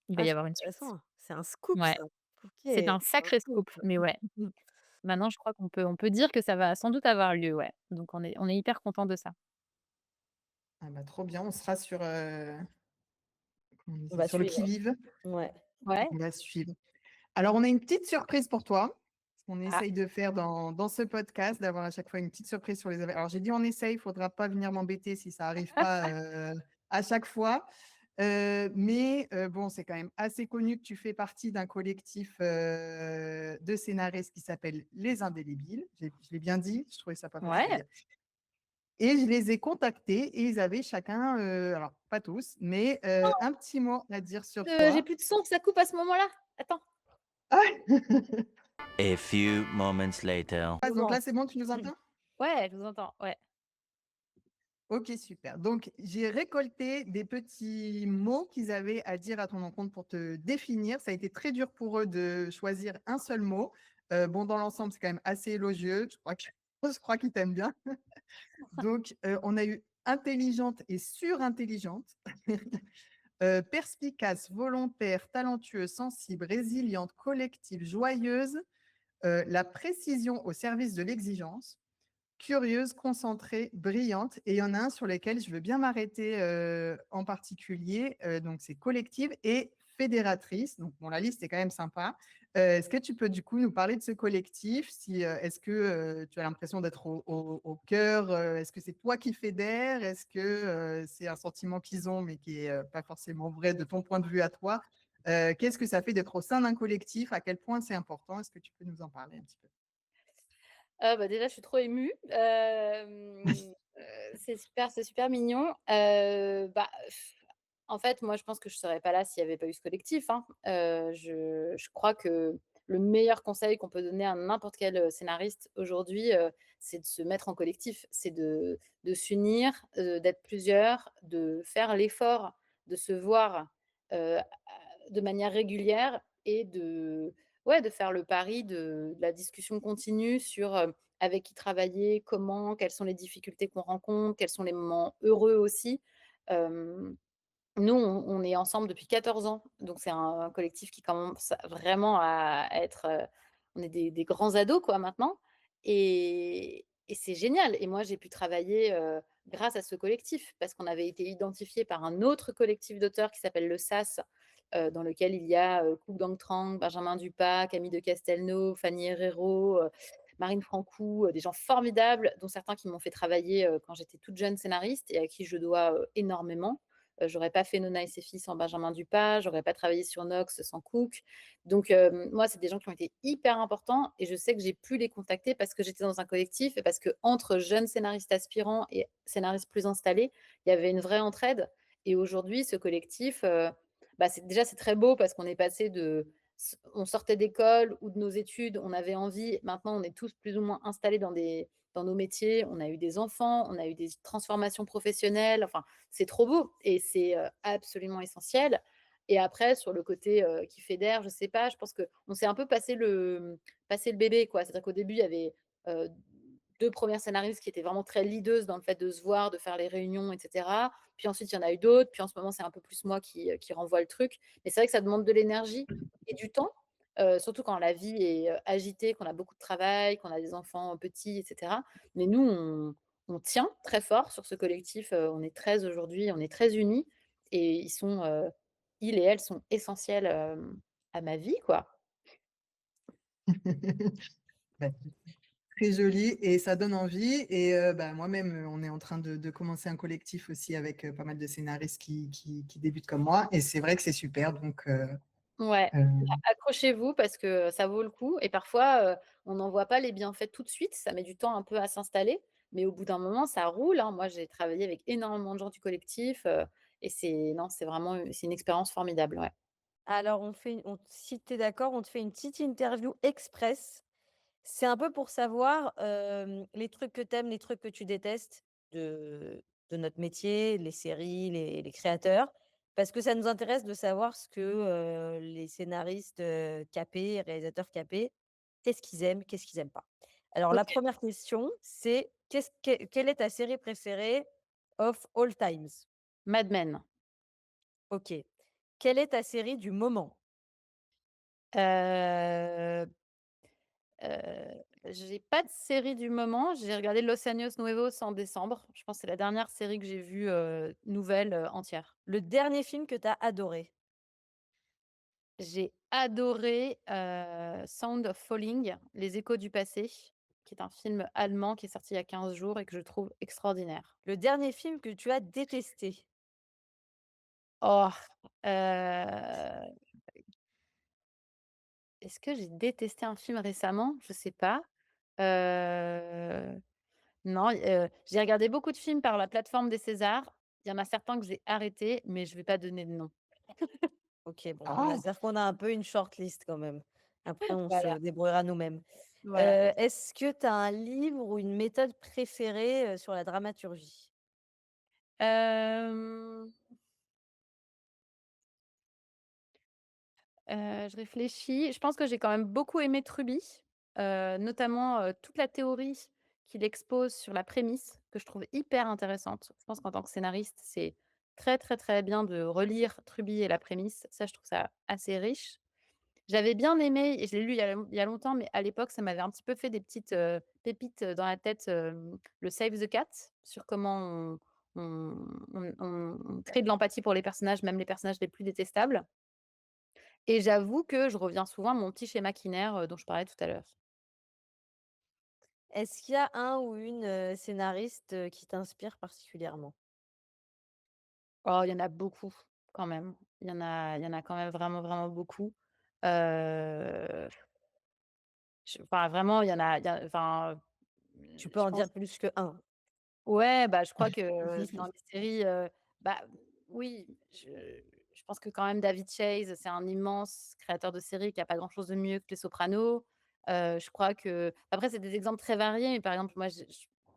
il va Ah, y c'est avoir une suite. intéressant. C'est un scoop Ouais, ça. OK, c'est c'est un un sacré scoop. scoop, mais ouais. Maintenant, je crois qu'on peut dire que ça va sans doute avoir lieu, ouais. Donc on est hyper content de ça. Ah bah, trop bien, on sera sur, comment on dit On ça? va Sur le suivre. qui-vive. Ouais. Ouais. On va suivre. Alors, on a une petite surprise pour toi, ce qu'on Ah. essaye de faire dans ce podcast, d'avoir à chaque fois une petite surprise sur les évé alors j'ai dit: «On essaye», il faudra pas venir m'embêter si ça arrive pas, à chaque fois. Mais bon, c'est quand même assez connu que tu fais partie d'un collectif, de scénaristes qui s'appelle Les Indélébiles. Je l'ai bien dit? Je trouvais ça pas facile à Ouais. dire. Et je les ai contactés et ils avaient chacun, alors pas tous, mais un petit mot à dire sur J'ai toi. plus de son, ça coupe à ce moment-là. Attends. A few moments later. Ah, donc Comment? là, c'est bon, tu nous entends? Ouais, je vous entends, ouais. OK, super. Donc, j'ai récolté des petits mots qu'ils avaient à dire à ton encontre pour te définir. Ça a été très dur pour eux de choisir un seul mot. Bon, dans l'ensemble, c'est quand même assez élogieux. Je crois qu'ils t'aiment bien. Donc, on a eu intelligente et surintelligente, perspicace, volontaire, talentueuse, sensible, résiliente, collective, joyeuse, la précision au service de l'exigence, curieuse, concentrée, brillante, et il y en a un sur lequel je veux bien m'arrêter, en particulier, donc c'est collective et fédératrice. Donc bon, la liste est quand même sympa. Est-ce que tu peux du coup nous parler de ce collectif? Si, est-ce que, tu as l'impression d'être au cœur? Est-ce que c'est toi qui fédères? Est-ce que, c'est un sentiment qu'ils ont mais qui est, pas forcément vrai de ton point de vue à toi? Qu'est-ce que ça fait d'être au sein d'un collectif? À quel point c'est important? Est-ce que tu peux nous en parler un petit peu? Bah, déjà, je suis trop émue. C'est super mignon. Bah, en fait, moi, je pense que je serais pas là s'il y avait pas eu ce collectif, hein. Je crois que le meilleur conseil qu'on peut donner à n'importe quel, scénariste aujourd'hui, c'est de se mettre en collectif. C'est de s'unir, d'être plusieurs, de faire l'effort de se voir, à de manière régulière et ouais, de faire le pari de la discussion continue sur, avec qui travailler, comment, quelles sont les difficultés qu'on rencontre, quels sont les moments heureux aussi. Hem, Nous, on est ensemble depuis 14 ans, donc c'est un collectif qui commence vraiment à être, on est des grands ados quoi maintenant et c'est génial et moi j'ai pu travailler, grâce à ce collectif parce qu'on avait été identifiés par un autre collectif d'auteurs qui s'appelle le SAS, dans lequel il y a, Coupe Gang-Trang, Benjamin Dupas, Camille de Castelnau, Fanny Herrero, Marine Francoux, des gens formidables dont certains qui m'ont fait travailler, quand j'étais toute jeune scénariste et à qui je dois, énormément. J'aurais pas fait Nona et ses filles sans Benjamin Dupas, j'aurais pas travaillé sur Nox sans Cook. Donc, moi, c'est des gens qui ont été hyper importants et je sais que j'ai pu les contacter parce que j'étais dans un collectif et parce qu'entre jeunes scénaristes aspirants et scénaristes plus installés, il y avait une vraie entraide et aujourd'hui, ce collectif, bah, c'est très beau parce qu'on est passé on sortait d'école ou de nos études, on avait envie. Maintenant, on est tous plus ou moins installés dans nos métiers. On a eu des enfants, on a eu des transformations professionnelles. Enfin, c'est trop beau et c'est, absolument essentiel et après sur le côté, qui fédère, je sais pas, je pense qu'on s'est un peu passé le bébé, quoi. C'est-à-dire qu'au début, il y avait, heu, 2 premières scénaristes qui étaient vraiment très leadeuses dans le fait de se voir, de faire les réunions et cetera. Puis ensuite, il y en a eu d'autres, puis en ce moment, c'est un peu plus moi qui renvoie le truc. Mais c'est vrai que ça demande de l'énergie et du temps, surtout quand la vie est, agitée, qu'on a beaucoup de travail, qu'on a des enfants petits et cetera. Mais nous, on tient très fort sur ce collectif, on est 13 aujourd'hui, on est très unis et ils et elles sont essentiels, à ma vie, quoi. Bah, très joli et ça donne envie et bah, moi-même, on est en train de commencer un collectif aussi avec, pas mal de scénaristes qui débutent comme moi et c'est vrai que c'est super donc Ouais, heu accrochez-vous parce que ça vaut le coup et parfois, on n'en voit pas les bienfaits tout de suite, ça met du temps un peu à s'installer, mais au bout d'un moment, ça roule, hein. Moi, j'ai travaillé avec énormément de gens du collectif, et c'est vraiment, c'est une expérience formidable, ouais. Alors on fait si tu es d'accord, on te fait une petite interview express. C'est un peu pour savoir, les trucs que tu aimes, les trucs que tu détestes de notre métier, les séries, les créateurs. Parce que ça nous intéresse de savoir ce que, les scénaristes, capés, réalisateurs capés, qu'est-ce qu'ils aiment pas. Alors la OK. première question, c'est Quelle est ta série préférée of all times? Mad Men. OK. Quelle est ta série du moment? Heu j'ai pas de série du moment. J'ai regardé Los Años Nuevos en décembre. Je pense que c'est la dernière série que j'ai vue, nouvelle, entière. Le dernier film que tu as adoré? J'ai adoré, Sound of Falling, Les échos du passé, qui est un film allemand qui est sorti il y a 15 jours et que je trouve extraordinaire. Le dernier film que tu as détesté? Oh, heu, est-ce que j'ai détesté un film récemment? Je sais pas. Heu, non, j'ai regardé beaucoup de films par la plateforme des Césars. Il y en a certains que j'ai arrêtés, mais je vais pas donner de nom. OK, bon, Ah! c'est-à-dire qu'on a un peu une shortlist quand même. Après, on se Voilà, débrouillera nous-mêmes. voilà. Est-ce que tu as un livre ou une méthode préférée, sur la dramaturgie? Hem je réfléchis. Je pense que j'ai quand même beaucoup aimé Truby, notamment, toute la théorie qu'il expose sur la prémisse, que je trouve hyper intéressante. Je pense qu'en tant que scénariste, c'est très, très, très bien de relire Truby et la prémisse. Ça, je trouve ça assez riche. J'avais bien aimé et je l'ai lu il y a longtemps, mais à l'époque, ça m'avait un petit peu fait des petites, pépites, dans la tête, le Save the Cat, sur comment on crée de l'empathie pour les personnages, même les personnages les plus détestables. Et j'avoue que je reviens souvent à mon petit schéma Kinner, dont je parlais tout à l'heure. Est-ce qu'il y a un ou une, scénariste, qui t'inspire particulièrement? Oh, il y en a beaucoup quand même. Il y en a quand même vraiment, vraiment beaucoup. Heu, enfin vraiment, enfin, Tu peux je en pense dire plus que un. ouais, bah, je crois que dans les séries, bah, oui, je pense que quand même David Chase, c'est un immense créateur de séries qui a pas grand chose de mieux que Les Sopranos. Je crois que après c'est des exemples très variés, mais par exemple moi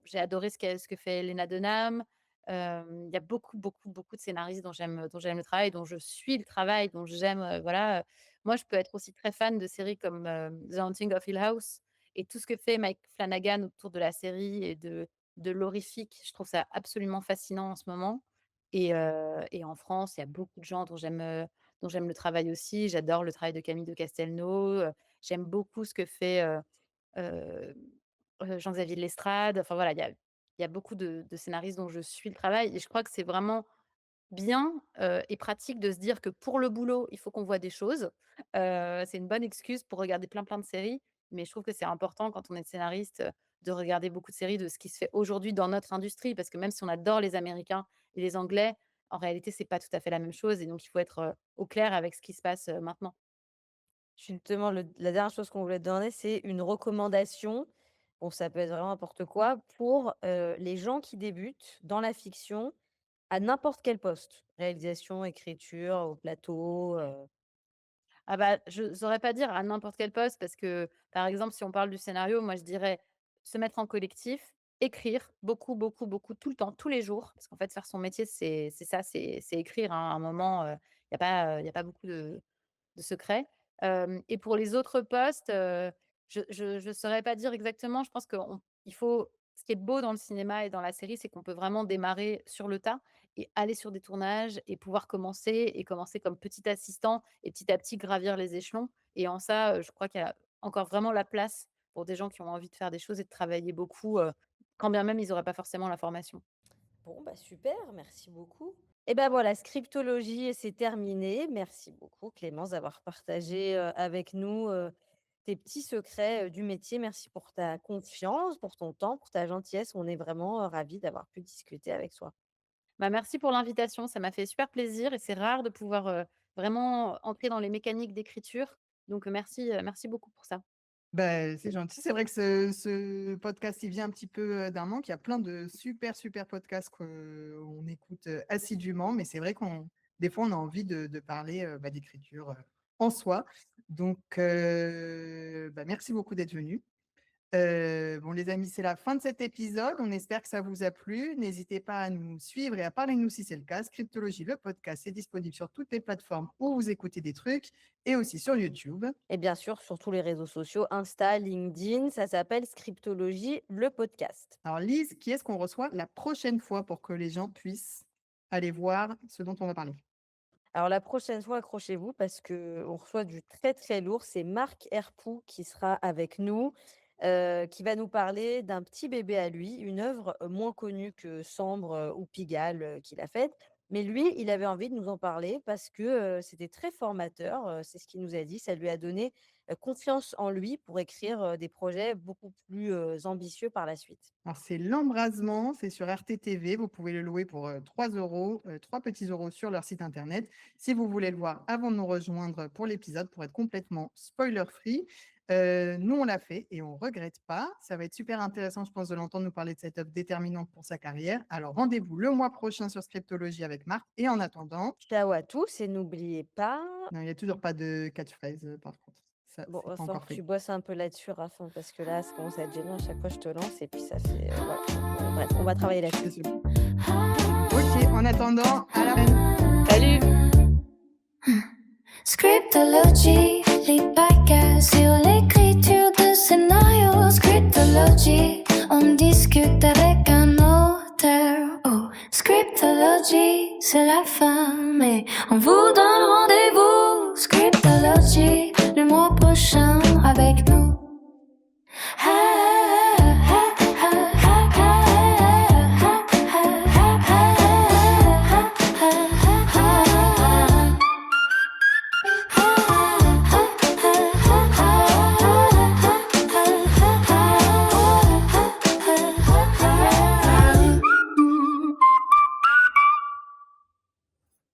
j'ai adoré ce que fait Lena Dunham. Il y a beaucoup, beaucoup, beaucoup de scénaristes dont j'aime le travail, dont je suis le travail, dont j'aime, voilà, moi je peux être aussi très fan de séries comme, The Haunting of Hill House et tout ce que fait Mike Flanagan autour de la série et de l'horrifique. Je trouve ça absolument fascinant en ce moment et en France, il y a beaucoup de gens dont j'aime le travail aussi. J'adore le travail de Camille de Castelnau, j'aime beaucoup ce que fait, heu Jean-Xavier de Lestrade. Enfin voilà, il y a beaucoup de scénaristes dont je suis le travail et je crois que c'est vraiment bien, et pratique de se dire que pour le boulot, il faut qu'on voit des choses. C'est une bonne excuse pour regarder plein, plein de séries, mais je trouve que c'est important quand on est scénariste, de regarder beaucoup de séries de ce qui se fait aujourd'hui dans notre industrie. Parce que même si on adore les Américains et les Anglais, en réalité, c'est pas tout à fait la même chose et donc il faut être, au clair avec ce qui se passe, maintenant. Justement, la dernière chose qu'on voulait te demander, c'est une recommandation, bon, ça peut être vraiment n'importe quoi, pour, les gens qui débutent dans la fiction à n'importe quel poste. Réalisation, écriture, au plateau, Ah bah, je saurais pas dire à n'importe quel poste parce que, par exemple, si on parle du scénario, moi je dirais se mettre en collectif, écrire beaucoup, beaucoup, beaucoup, tout le temps, tous les jours. Parce qu'en fait, faire son métier, c'est ça, c'est écrire, hein. À un moment, il y a pas beaucoup de secret. Et pour les autres postes, je saurais pas dire exactement. Je pense qu'il faut ce qui est beau dans le cinéma et dans la série, c'est qu'on peut vraiment démarrer sur le tas et aller sur des tournages et pouvoir commencer comme petit assistant et petit à petit gravir les échelons et en ça, je crois qu'il y a encore vraiment la place pour des gens qui ont envie de faire des choses et de travailler beaucoup, quand bien même ils auraient pas forcément la formation. bon, bah, super, merci beaucoup. Et ben voilà, Scriptologie, c'est terminé. Merci beaucoup Clémence d'avoir partagé, avec nous, tes petits secrets, du métier. Merci pour ta confiance, pour ton temps, pour ta gentillesse. On est vraiment, ravis d'avoir pu discuter avec toi. Bah, merci pour l'invitation, ça m'a fait super plaisir et c'est rare de pouvoir, vraiment entrer dans les mécaniques d'écriture donc merci beaucoup pour ça. Ben c'est gentil. C'est vrai que ce podcast, il vient un petit peu, d'un manque. Il y a plein de super, super podcasts qu'on écoute, assidûment, mais c'est vrai qu'on des fois, on a envie de parler, bah, d'écriture, en soi. Donc, bah, merci beaucoup d'être venu. Bon, les amis, c'est la fin de cet épisode. On espère que ça vous a plu. N'hésitez pas à nous suivre et à parler de nous si c'est le cas. Scriptologie, le podcast, est disponible sur toutes les plateformes où vous écoutez des trucs et aussi sur YouTube. Et bien sûr, sur tous les réseaux sociaux, Insta, LinkedIn, ça s'appelle Scriptologie, le podcast. Alors, Lise, qui est-ce qu'on reçoit la prochaine fois pour que les gens puissent aller voir ce dont on va parler? Alors la prochaine fois, accrochez-vous parce qu'on reçoit du très très lourd. C'est Marc Herpoux qui sera avec nous, qui va nous parler d'un petit bébé à lui, une œuvre moins connue que Sambre ou Pigalle qu'il a faite. Mais lui, il avait envie de nous en parler parce que c'était très formateur, c'est ce qu'il nous a dit. Ça lui a donné confiance en lui pour écrire des projets beaucoup plus ambitieux par la suite. Alors, c'est L'Embrasement, c'est sur RTTV. Vous pouvez le louer pour 3 euros, 3 petits euros sur leur site internet. Si vous voulez le voir avant de nous rejoindre pour l'épisode, pour être complètement spoiler-free, nous, on l'a fait et on ne regrette pas. Ça va être super intéressant, je pense, de l'entendre nous parler de cette œuvre déterminante pour sa carrière. Alors, rendez-vous le mois prochain sur Scriptologie avec Marc. Et en attendant, Ciao à tous et n'oubliez pas. non, il n'y a toujours pas de catchphrase, par contre. Ça, Bon, c'est va pas falloir encore que tu fait. bosses un peu là-dessus, Raphaël, parce que là, ça commence à être gênant. À chaque fois, je te lance et puis ça fait. Voilà. Bref, on va travailler là-dessus. Désolé. Ok, en attendant, à la fin. Salut! Scriptologie, lit podcast sur l'écriture de scénarios. Scriptologie, on discute avec un auteur. Oh, Scriptologie, c'est la fin, mais on vous donne rendez-vous. Scriptologie, le mois prochain avec nous.